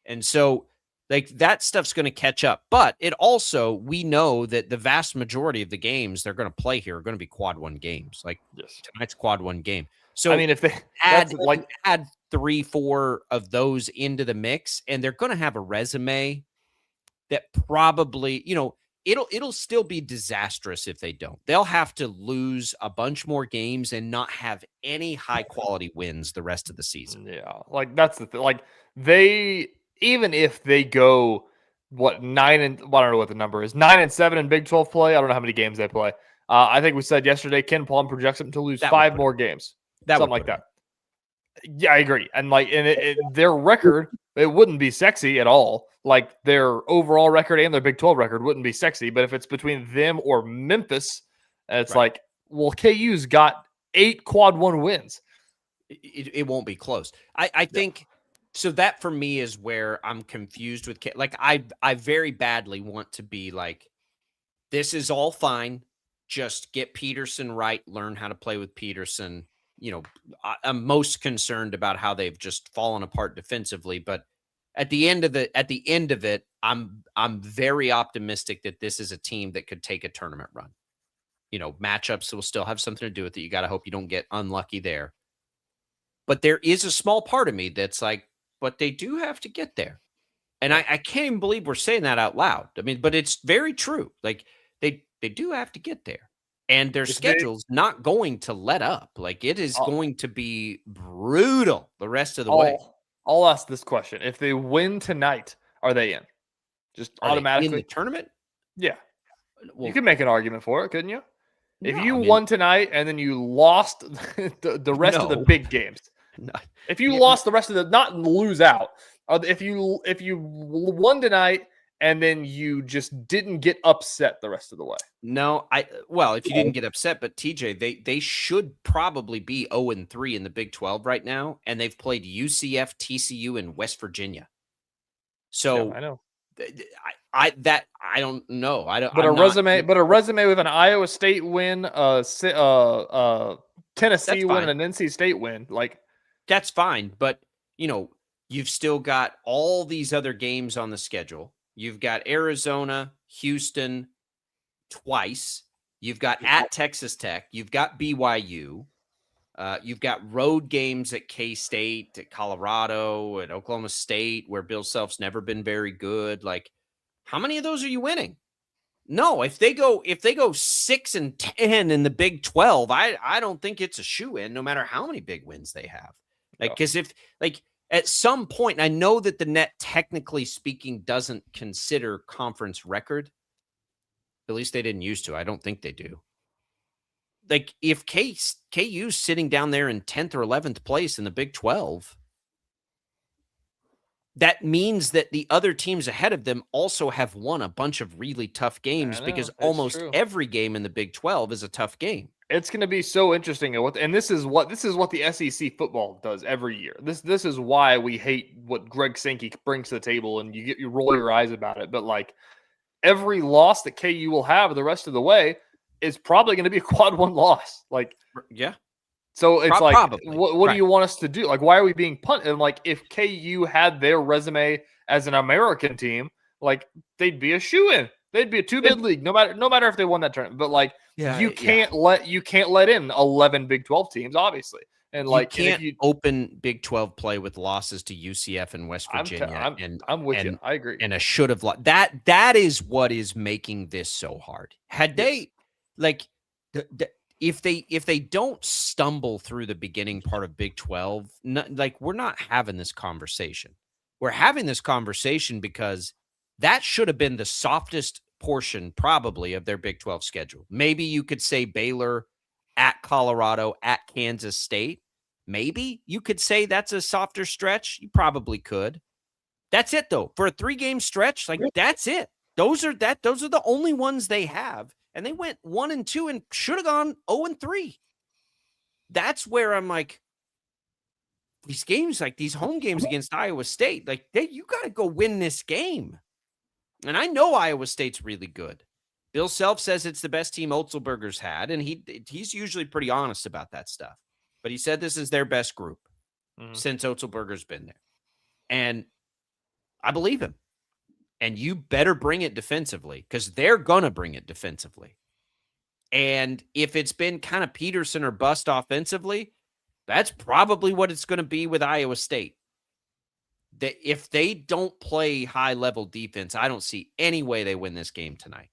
And so Like that stuff's going to catch up. But it also, we know that the vast majority of the games they're going to play here are going to be quad 1 games. Like tonight's quad 1 game. So I mean, if they add 3-4 of those into the mix, and they're going to have a resume that probably, it'll still be disastrous if they don't. They'll have to lose a bunch more games and not have any high quality wins the rest of the season. Yeah, like that's the thing. Like even if they go 9 and I don't know what the number is, 9-7 in Big 12 play. I don't know how many games they play. I think we said yesterday, Ken Plum projects them to lose 5 more games, something like that. Yeah, I agree. And their record, it wouldn't be sexy at all. Like their overall record and their Big 12 record wouldn't be sexy. But if it's between them or Memphis, it's like, well, KU's got 8 quad 1 wins. It won't be close. I think so. That for me is where I'm confused with. Like I very badly want to be like, this is all fine. Just get Peterson right. Learn how to play with Peterson. I'm most concerned about how they've just fallen apart defensively. But at the end of it, I'm very optimistic that this is a team that could take a tournament run. Matchups will still have something to do with it. You got to hope you don't get unlucky there. But there is a small part of me that's like, but they do have to get there. And I can't even believe we're saying that out loud. I mean, but it's very true. Like they do have to get there. And their schedule's not going to let up. Like it is going to be brutal the rest of the way. I'll ask this question. If they win tonight, are they in? Just automatically? In the tournament? Yeah. Well, you could make an argument for it, couldn't you? If you won tonight and then you lost the rest of the big games. If you lost the rest of not lose out. If you won tonight and then you just didn't get upset the rest of the way. No, if you didn't get upset, but TJ, they should probably be 0-3 in the Big 12 right now, and they've played UCF, TCU, and West Virginia. So I know. I don't know. But a resume with an Iowa State win, Tennessee win, and an NC State win, like that's fine. But you've still got all these other games on the schedule. You've got Arizona, Houston twice. You've got at Texas Tech. You've got BYU. You've got road games at KState, at Colorado, at Oklahoma State, where Bill Self's never been very good. Like, how many of those are you winning? No, if they go 6-10 in the Big 12, I don't think it's a shoe-in, no matter how many big wins they have. Because at some point, I know that the net, technically speaking, doesn't consider conference record. At least they didn't used to. I don't think they do. Like, if KU's sitting down there in 10th or 11th place in the Big 12, that means that the other teams ahead of them also have won a bunch of really tough games, because almost every game in the Big 12 is a tough game. It's going to be so interesting, and this is what the SEC football does every year. This is why we hate what Greg Sankey brings to the table, and you roll your eyes about it. But like every loss that KU will have the rest of the way is probably going to be a quad 1 loss. Like, yeah. So it's like, probably. What do you want us to do? Like, why are we being punted? And like, if KU had their resume as an American team, like they'd be a shoe-in. They'd be a 2-bid league, no matter if they won that tournament. But like, you can't let in 11 Big 12 teams, obviously. And like, you can't open Big 12 play with losses to UCF and West Virginia. I'm with you. I agree. And a should have lost. That is what is making this so hard. Had they like if they don't stumble through the beginning part of Big 12, we're not having this conversation. We're having this conversation because that should have been the softest portion probably of their Big 12 schedule. Maybe you could say Baylor, at Colorado, at Kansas State. Maybe you could say that's a softer stretch. You probably could. That's it though. For a 3-game stretch, like that's it. Those are the only ones they have. And they went 1-2 and should have gone 0-3. That's where I'm like, these games, like these home games against Iowa State, like you got to go win this game. And I know Iowa State's really good. Bill Self says it's the best team Otzelberger's had, and he's usually pretty honest about that stuff. But he said this is their best group since Otzelberger's been there. And I believe him. And you better bring it defensively because they're going to bring it defensively. And if it's been kind of Peterson or bust offensively, that's probably what it's going to be with Iowa State. If they don't play high-level defense, I don't see any way they win this game tonight.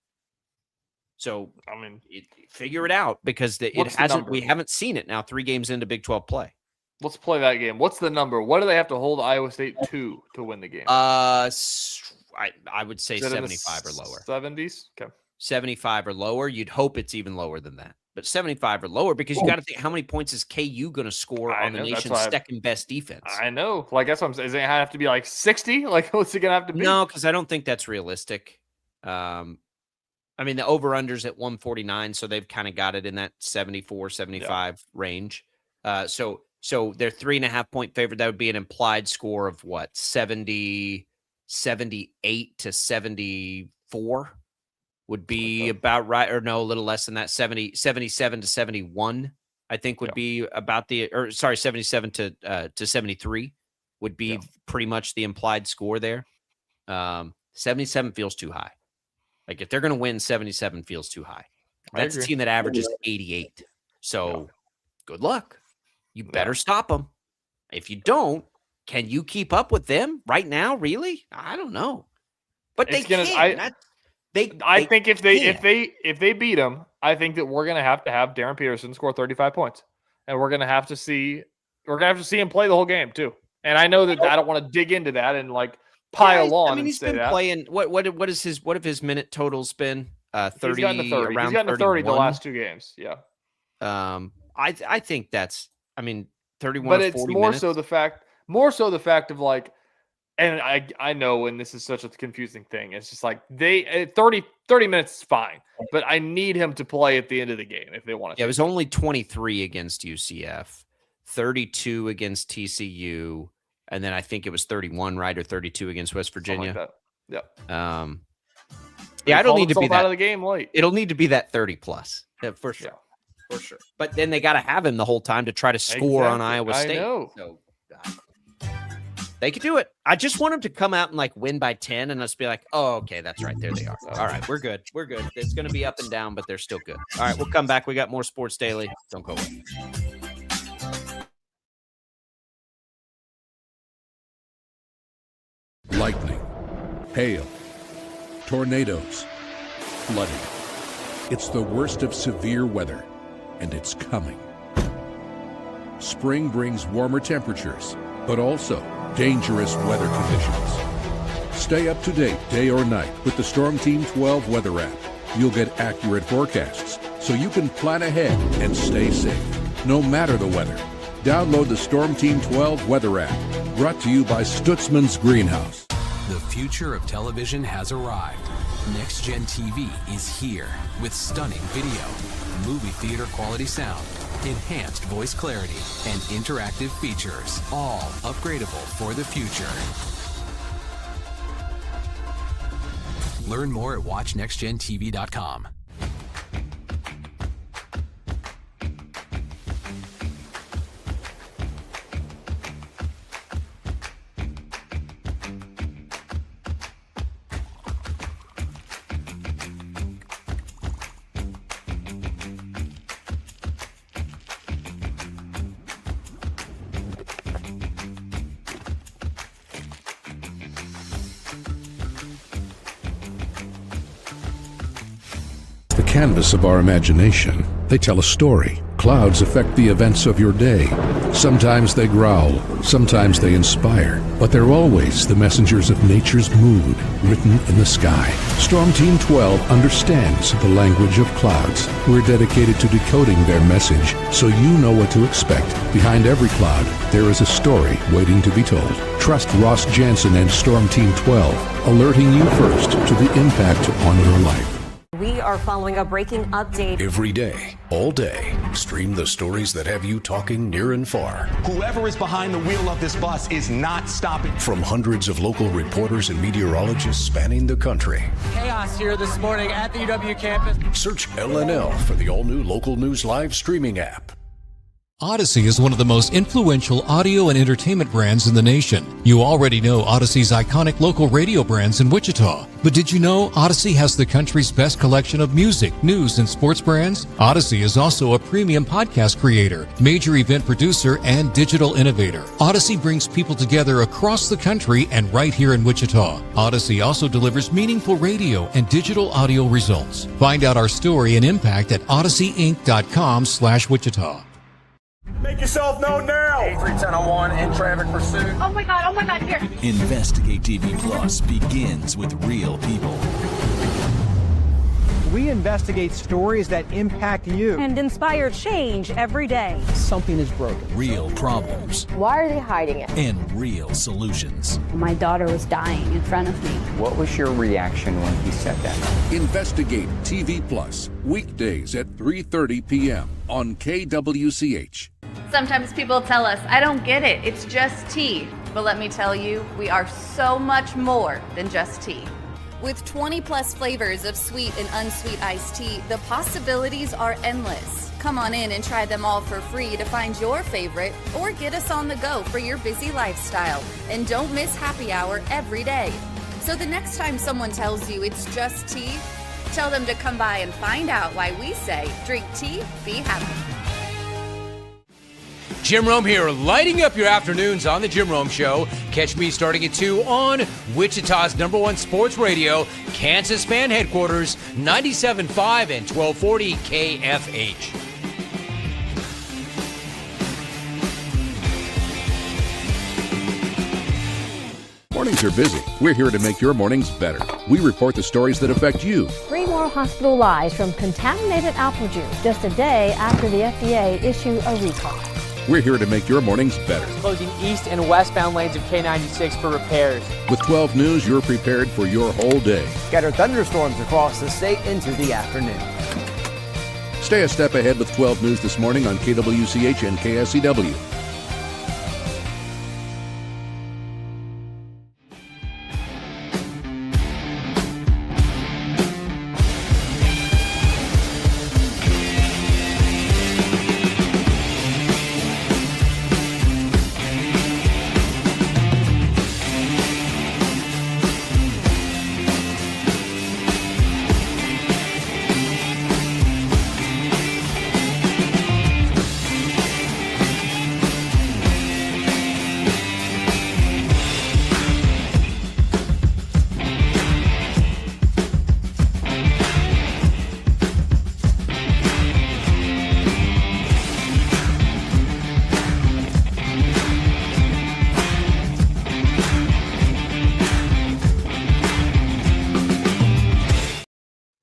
So, I mean, figure it out because we haven't seen it now 3 games into Big 12 play. Let's play that game. What's the number? What do they have to hold Iowa State to win the game? I would say 75 or lower. 70s? Okay. 75 or lower. You'd hope it's even lower than that. But 75 or lower because you got to think how many points is KU going to score on the nation's second best defense? I know. Like, that's what I'm saying. Does it have to be like 60? Like, what's it going to have to be? No, because I don't think that's realistic. I mean, the over-under's at 149, so they've kind of got it in that 74, 75 range. So they're 3.5-point favorite. That would be an implied score of what? 78 to 74 would be about right, or no, a little less than that. 77 to 71, I think would be about 77 to 73 would be pretty much the implied score there. 77 feels too high. Like if they're going to win, 77 feels too high. That's a team that averages 88. So good luck. You better stop them. If you don't, can you keep up with them right now? Really? I don't know. But they can. I think if they beat them, I think that we're going to have Darren Peterson score 35 points, and we're going to have to see him play the whole game too. And I know that I don't want to dig into that and like pile on. I mean, he's been playing. What have his minute totals been? 30. He's gotten to 30. He's gotten to 30 the last 2 games. Yeah. I think that's. I mean, 31. But it's more so the fact of like, and I know, and this is such a confusing thing. It's just like 30 minutes is fine, but I need him to play at the end of the game if they want to. Yeah, it was only 23 against UCF, 32 against TCU, and then I think it was 31, right, or 32 against West Virginia. Like that. Yeah, I don't need to be out of the game late. It'll need to be that 30 plus for sure. For sure. But then they got to have him the whole time to try to score on Iowa State. I know. So, they could do it. I just want them to come out and like win by 10 and let's be like, oh, okay, that's right. There they are. All right, we're good. We're good. It's going to be up and down, but they're still good. All right, we'll come back. We got more Sports Daily. Don't go away. Lightning, hail, tornadoes, flooding. It's the worst of severe weather, and it's coming. Spring brings warmer temperatures, but also dangerous weather conditions. Stay up to date day or night with the Storm Team 12 weather app. You'll get accurate forecasts so you can plan ahead and stay safe, no matter the weather. Download the Storm Team 12 weather app, brought to you by Stutzman's Greenhouse. The future of television has arrived. Next Gen TV is here with stunning video, movie theater quality sound, enhanced voice clarity, and interactive features, all upgradable for the future. Learn more at watchnextgentv.com. Canvas of our imagination. They tell a story. Clouds affect the events of your day. Sometimes they growl, sometimes they inspire, but they're always the messengers of nature's mood, written in the sky. Storm Team 12 understands the language of clouds. We're dedicated to decoding their message, so you know what to expect. Behind every cloud, there is a story waiting to be told. Trust Ross Jansen and Storm Team 12, alerting you first to the impact on your life. We are following a breaking update. Every day, all day, stream the stories that have you talking near and far. Whoever is behind the wheel of this bus is not stopping. From hundreds of local reporters and meteorologists spanning the country. Chaos here this morning at the UW campus. Search LNL for the all-new Local News Live streaming app. Odyssey is one of the most influential audio and entertainment brands in the nation. You already know Odyssey's iconic local radio brands in Wichita. But did you know Odyssey has the country's best collection of music, news, and sports brands? Odyssey is also a premium podcast creator, major event producer, and digital innovator. Odyssey brings people together across the country and right here in Wichita. Odyssey also delivers meaningful radio and digital audio results. Find out our story and impact at odysseyinc.com/Wichita. Make yourself known now. 83101 in traffic pursuit. Oh my God, here. Investigate TV Plus begins with real people. We investigate stories that impact you. And inspire change every day. Something is broken. Real problems. Why are they hiding it? And real solutions. My daughter was dying in front of me. What was your reaction when he said that? Investigate TV Plus, weekdays at 3:30 p.m. on KWCH. Sometimes people tell us, I don't get it, it's just tea. But let me tell you, we are so much more than just tea. With 20 plus flavors of sweet and unsweet iced tea, the possibilities are endless. Come on in and try them all for free to find your favorite or get us on the go for your busy lifestyle. And don't miss happy hour every day. So the next time someone tells you it's just tea, tell them to come by and find out why we say, drink tea, be happy. Jim Rome here, lighting up your afternoons on The Jim Rome Show. Catch me starting at 2 on Wichita's #1 sports radio, Kansas Fan Headquarters, 97.5 and 1240 KFH. Mornings are busy. We're here to make your mornings better. We report the stories that affect you. 3 more hospital lies from contaminated apple juice just a day after the FDA issued a recall. We're here to make your mornings better. Closing east and westbound lanes of K96 for repairs. With 12 News, you're prepared for your whole day. Scattered thunderstorms across the state into the afternoon. Stay a step ahead with 12 News this morning on KWCH and KSCW.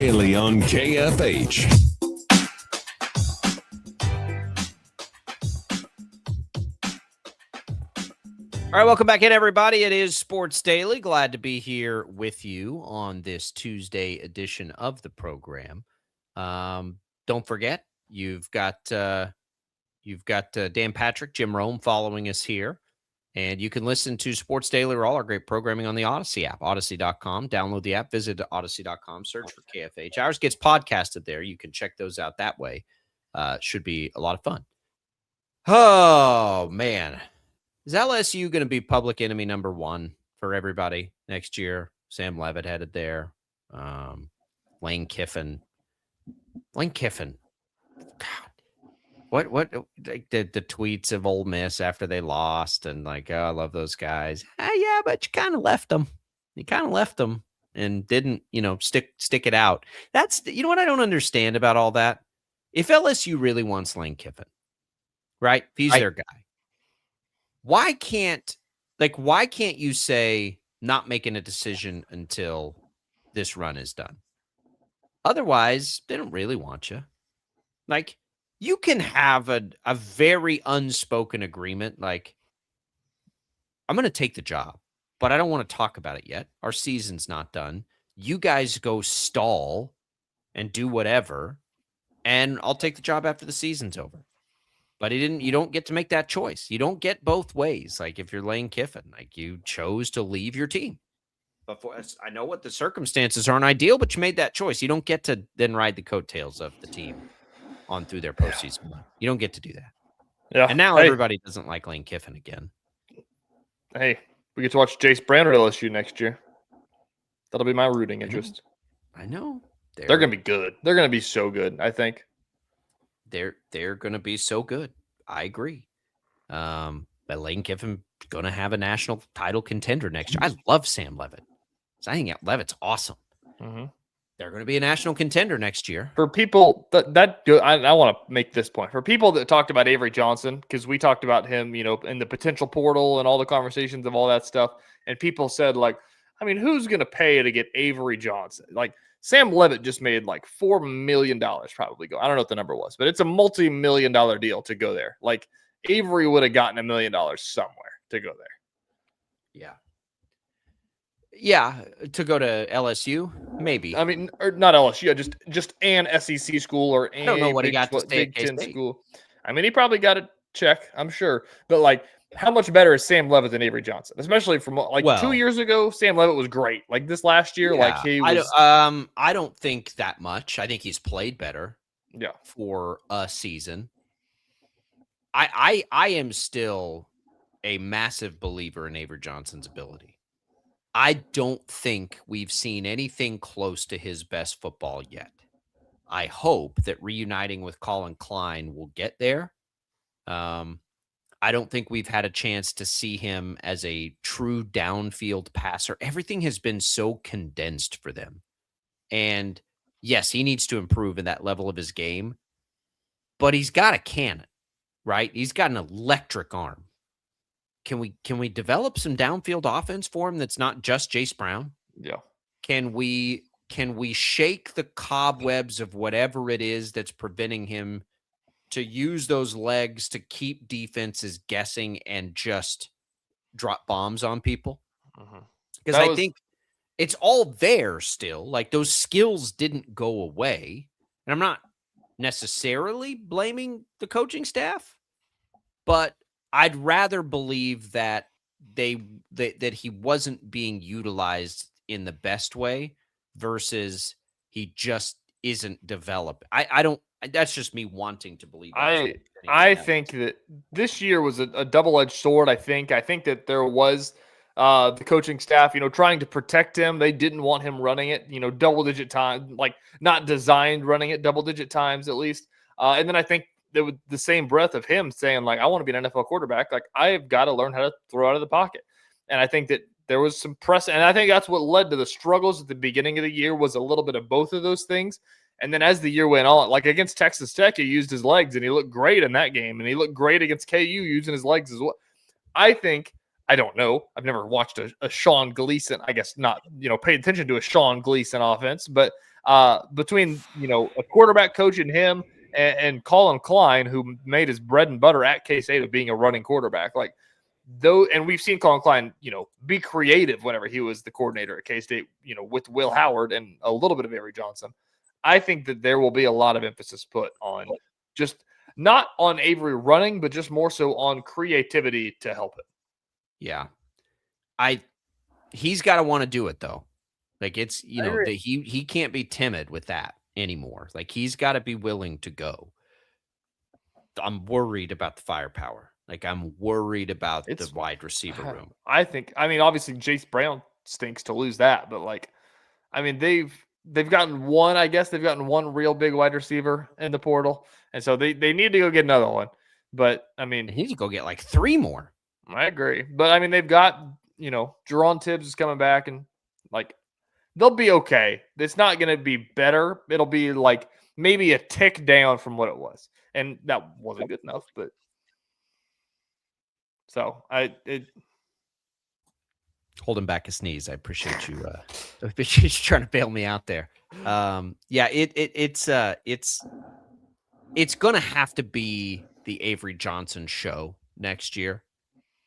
Daily on KFH. All right, welcome back in, everybody. It is Sports Daily. Glad to be here with you on this Tuesday edition of the program. Don't forget, you've got Dan Patrick, Jim Rome following us here. And you can listen to Sports Daily or all our great programming on the Odyssey app, odyssey.com. Download the app, visit odyssey.com, search for KFH. Ours gets podcasted there. You can check those out that way. Should be a lot of fun. Oh, man. Is LSU going to be public enemy number 1 for everybody next year? Sam Levitt headed there. Lane Kiffin. God. What like the tweets of Ole Miss after they lost and like, oh, I love those guys. Yeah, but you kind of left them. You kind of left them and didn't, stick it out. That's, what I don't understand about all that. If LSU really wants Lane Kiffin, right? If he's their guy. Why can't you say not making a decision until this run is done? Otherwise, they don't really want you. Like, you can have a very unspoken agreement, like, I'm going to take the job, but I don't want to talk about it yet. Our season's not done. You guys go stall and do whatever, and I'll take the job after the season's over. But you don't get to make that choice. You don't get both ways. Like, if you're Lane Kiffin, like, you chose to leave your team. I know what the circumstances aren't ideal, but you made that choice. You don't get to then ride the coattails of the team on through their postseason run. You don't get to do that. Yeah. And now everybody doesn't like Lane Kiffin again. Hey, we get to watch Jace Brown at LSU next year. That'll be my rooting interest. I know. They're going to be good. They're going to be so good, I think. They're going to be so good. I agree. But Lane Kiffin going to have a national title contender next year. I love Sam Levitt. I think Levitt's awesome. Mm-hmm. They're going to be a national contender next year. For people I want to make this point. For people that talked about Avery Johnson, because we talked about him, in the potential portal and all the conversations of all that stuff, and people said, like, I mean, who's going to pay to get Avery Johnson? Like, Sam Levitt just made like $4 million probably go. I don't know what the number was, but it's a multi-million-dollar deal to go there. Like, Avery would have gotten $1 million somewhere to go there. Yeah. Yeah, to go to LSU, maybe. I mean, or not LSU, just an SEC school or I don't know what he got to stay at Big Ten KState. school. I mean, he probably got a check, I'm sure. But, like, how much better is Sam Levitt than Avery Johnson? Especially from, 2 years ago, Sam Levitt was great. Like, this last year, he was... I don't think that much. I think he's played better for a season. I am still a massive believer in Avery Johnson's ability. I don't think we've seen anything close to his best football yet. I hope that reuniting with Colin Klein will get there. I don't think we've had a chance to see him as a true downfield passer. Everything has been so condensed for them. And yes, he needs to improve in that level of his game, but he's got a cannon, right? He's got an electric arm. Can we develop some downfield offense for him that's not just Jace Brown? Yeah. Can we shake the cobwebs of whatever it is that's preventing him to use those legs to keep defenses guessing and just drop bombs on people? Because I think it's all there still. Like, those skills didn't go away. And I'm not necessarily blaming the coaching staff, but I'd rather believe that that he wasn't being utilized in the best way versus he just isn't developed. I don't. That's just me wanting to believe. I think that this year was a double-edged sword. I think that there was the coaching staff, trying to protect him. They didn't want him running it, double-digit time, like not designed running it double-digit times at least. And then I think there was the same breath of him saying, like, I want to be an NFL quarterback. Like, I've got to learn how to throw out of the pocket. And I think that there was some press. And I think that's what led to the struggles at the beginning of the year, was a little bit of both of those things. And then as the year went on, like against Texas Tech, he used his legs and he looked great in that game. And he looked great against KU using his legs as well. I don't know. I've never watched a Sean Gleason, I guess not, paid attention to a Sean Gleason offense. But between, a quarterback coach and him, and Colin Klein, who made his bread and butter at KState of being a running quarterback, and we've seen Colin Klein, be creative whenever he was the coordinator at KState, with Will Howard and a little bit of Avery Johnson. I think that there will be a lot of emphasis put on just not on Avery running, but just more so on creativity to help it. Yeah. He's got to want to do it though. Like, it's, he can't be timid with that anymore. Like, he's got to be willing to go. I'm worried about the firepower. Like, I'm worried about the wide receiver room. I mean, obviously Jace Brown stinks to lose that, but they've gotten one, I guess they've gotten one real big wide receiver in the portal. And so they need to go get another one. But I mean, they need to go get like 3 more. I agree. But I mean, they've got, Jerron Tibbs is coming back, and they'll be okay. It's not going to be better. It'll be like maybe a tick down from what it was. And that wasn't good enough, but so holding back a sneeze. I appreciate you. I appreciate you trying to bail me out there. Yeah, it's going to have to be the Avery Johnson show next year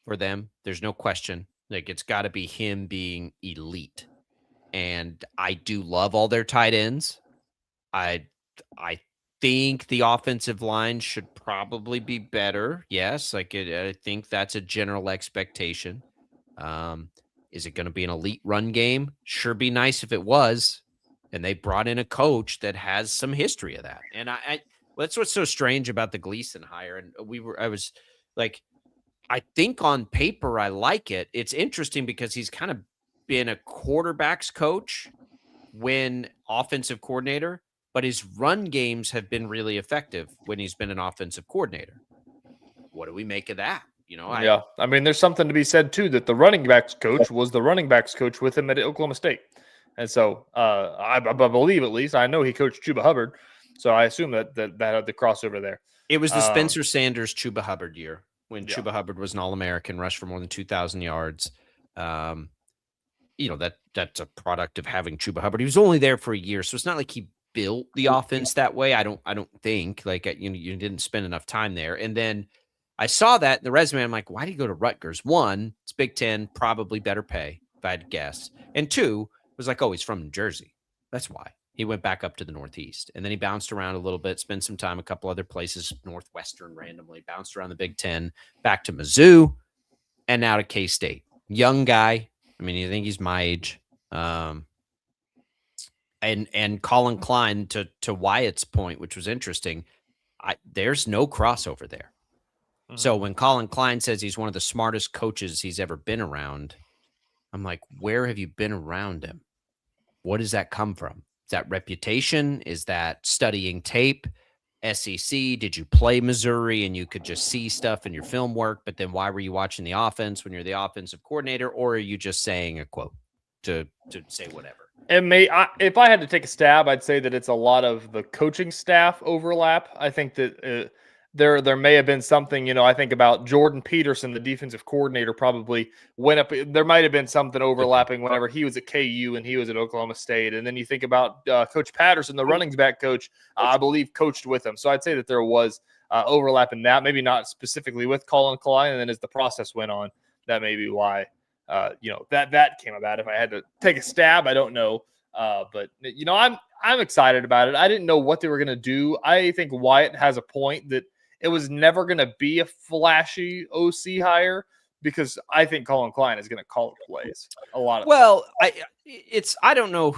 for them. There's no question. Like, it's got to be him being elite. And I do love all their tight ends. I think the offensive line should probably be better. Yes, I think that's a general expectation. Is it going to be an elite run game? Sure, be nice if it was. And they brought in a coach that has some history of that. And That's what's so strange about the Gleason hire. And I was like, I think on paper, I like it. It's interesting because he's kind of been a quarterback's coach when offensive coordinator, but his run games have been really effective when he's been an offensive coordinator. What do we make of that? I mean, there's something to be said too, that the running backs coach was the running backs coach with him at Oklahoma State. And so I believe, at least I know he coached Chuba Hubbard. So I assume that had the crossover there. It was the Spencer Sanders Chuba Hubbard year when Chuba Hubbard was an All-American, rushed for more than 2,000 yards. That's a product of having Chuba Hubbard. He was only there for a year, so it's not like he built the offense that way. I don't think you didn't spend enough time there. And then I saw that in the resume. I'm like, why did he go to Rutgers? One, it's Big Ten, probably better pay, if I had to guess. And two, it was like, oh, he's from New Jersey. That's why. He went back up to the Northeast, and then he bounced around a little bit, spent some time a couple other places, Northwestern randomly, bounced around the Big Ten, back to Mizzou, and now to K-State. Young guy. I mean, I think he's my age. And Colin Klein, to Wyatt's point, which was interesting, there's no crossover there. Mm-hmm. So when Colin Klein says he's one of the smartest coaches he's ever been around, I'm like, where have you been around him? What does that come from? Is that reputation? Is that studying tape? SEC? Did you play Missouri and you could just see stuff in your film work, but then why were you watching the offense when you're the offensive coordinator? Or are you just saying a quote to say whatever? If I had to take a stab, I'd say that it's a lot of the coaching staff overlap. I think that there may have been something, I think about Jordan Peterson, the defensive coordinator, probably went up. There might have been something overlapping whenever he was at KU and he was at Oklahoma State. And then you think about Coach Patterson, the running back coach, I believe coached with him. So I'd say that there was overlap in that, maybe not specifically with Colin Klein. And then as the process went on, that may be why, that came about. If I had to take a stab, I don't know. But I'm excited about it. I didn't know what they were going to do. I think Wyatt has a point that it was never going to be a flashy OC hire because I think Colin Klein is going to call the plays a lot of. Well, I don't know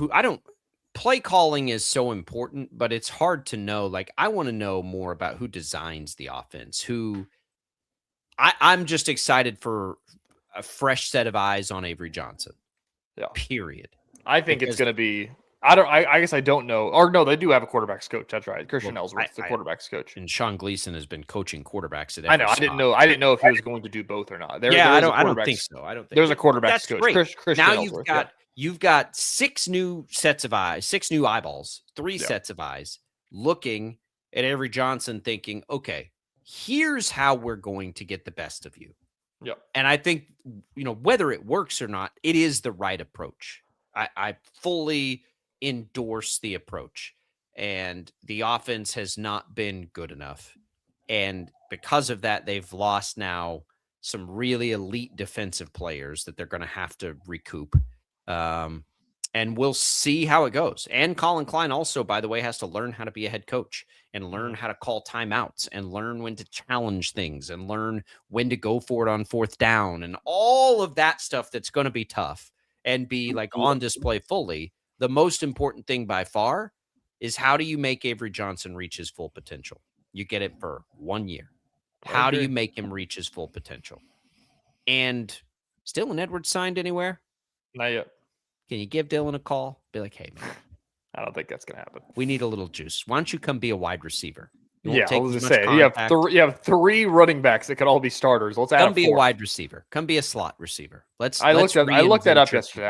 play calling is so important, but it's hard to know. Like, I want to know more about who designs the offense, I'm just excited for a fresh set of eyes on Avery Johnson. Yeah. Period. I think it's going to be. I guess I don't know. Or no, they do have a quarterbacks coach. That's right. Christian Ellsworth's the quarterbacks coach. And Sean Gleason has been coaching quarterbacks at every I know. spot. I didn't know if he was going to do both or not. I don't think so. There's a quarterbacks coach. Christian now Ellsworth, you've got 6 new sets of eyes, 6 new eyeballs, 3 sets of eyes looking at Avery Johnson thinking, okay, here's how we're going to get the best of you. Yep. And I think, whether it works or not, it is the right approach. I fully endorse the approach, and the offense has not been good enough. And because of that, they've lost now some really elite defensive players that they're going to have to recoup. And we'll see how it goes. And Colin Klein also, by the way, has to learn how to be a head coach and learn how to call timeouts and learn when to challenge things and learn when to go for it on 4th down and all of that stuff that's going to be tough and be like on display fully. The most important thing by far is how do you make Avery Johnson reach his full potential? You get it for 1 year. How do you make him reach his full potential? And Dylan Edwards signed anywhere? Not yet. Can you give Dylan a call? Be like, hey, man. I don't think that's going to happen. We need a little juice. Why don't you come be a wide receiver? I was just saying, you have 3 running backs that could all be starters. Let's add come be 4. a wide receiver. Come be a slot receiver. I looked that up yesterday.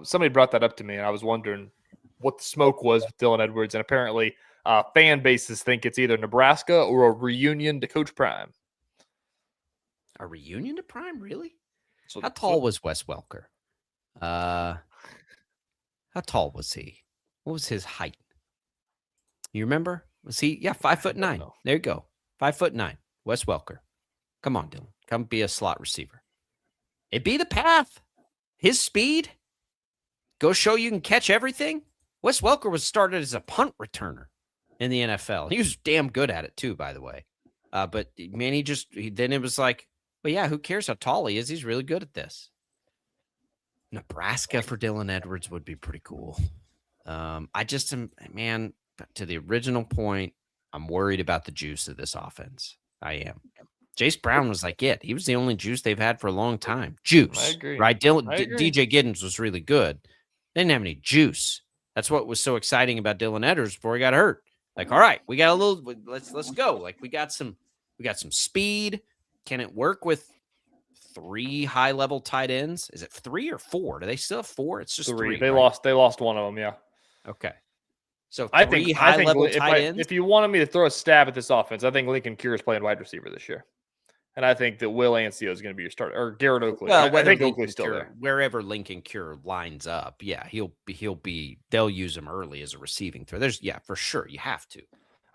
Somebody brought that up to me, and I was wondering what the smoke was with Dylan Edwards, and apparently fan bases think it's either Nebraska or a reunion to Coach Prime. A reunion to Prime, really? How tall was Wes Welker? How tall was he? What was his height? You remember? Was he? Yeah, 5'9". There you go. 5'9". Wes Welker. Come on, Dylan. Come be a slot receiver. It'd be the path. His speed. Go show you can catch everything. Wes Welker was started as a punt returner in the NFL. He was damn good at it too, by the way. But man, then it was like, well, yeah, who cares how tall he is? He's really good at this. Nebraska for Dylan Edwards would be pretty cool. I just am, man, to the original point, I'm worried about the juice of this offense. I am. Jace Brown was like it. He was the only juice they've had for a long time. Juice. I agree. Right? I agree. DJ Giddens was really good. They didn't have any juice. That's what was so exciting about Dylan Edwards before he got hurt. Like, all right, we got a little. Let's go. Like, we got some speed. Can it work with 3 high-level tight ends? Is it 3 or 4? Do they still have 4? It's just 3. They right? lost one of them. Yeah. Okay. So I 3 think high-level tight ends. If you wanted me to throw a stab at this offense, I think Lincoln Cure is playing wide receiver this year. And I think that Will Ancio is going to be your starter, or Garrett Oakley. Well, I think Oakley's still there. Wherever Lincoln Cure lines up, yeah, he'll be. They'll use him early as a receiving throw. For sure, you have to.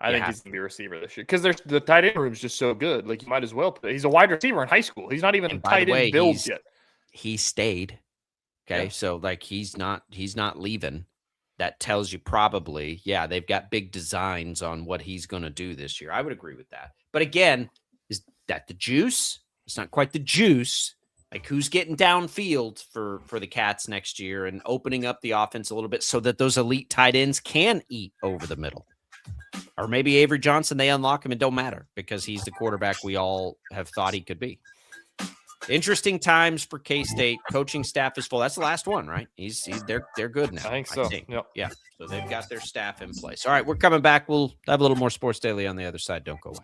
I think he's going to be a receiver this year because the tight end room is just so good. Like, you might as well play. He's a wide receiver in high school. He's not even tight end build yet. He stayed. Okay, so like he's not leaving. That tells you probably, they've got big designs on what he's going to do this year. I would agree with that. But again, is that the juice? It's not quite the juice. Like, who's getting downfield for the Cats next year and opening up the offense a little bit so that those elite tight ends can eat over the middle? Or maybe Avery Johnson, they unlock him and don't matter because he's the quarterback we all have thought he could be. Interesting times for K-State. Coaching staff is full. That's the last one, right? They're good now. I think so. Yep. Yeah. So they've got their staff in place. All right, we're coming back. We'll have a little more Sports Daily on the other side. Don't go away.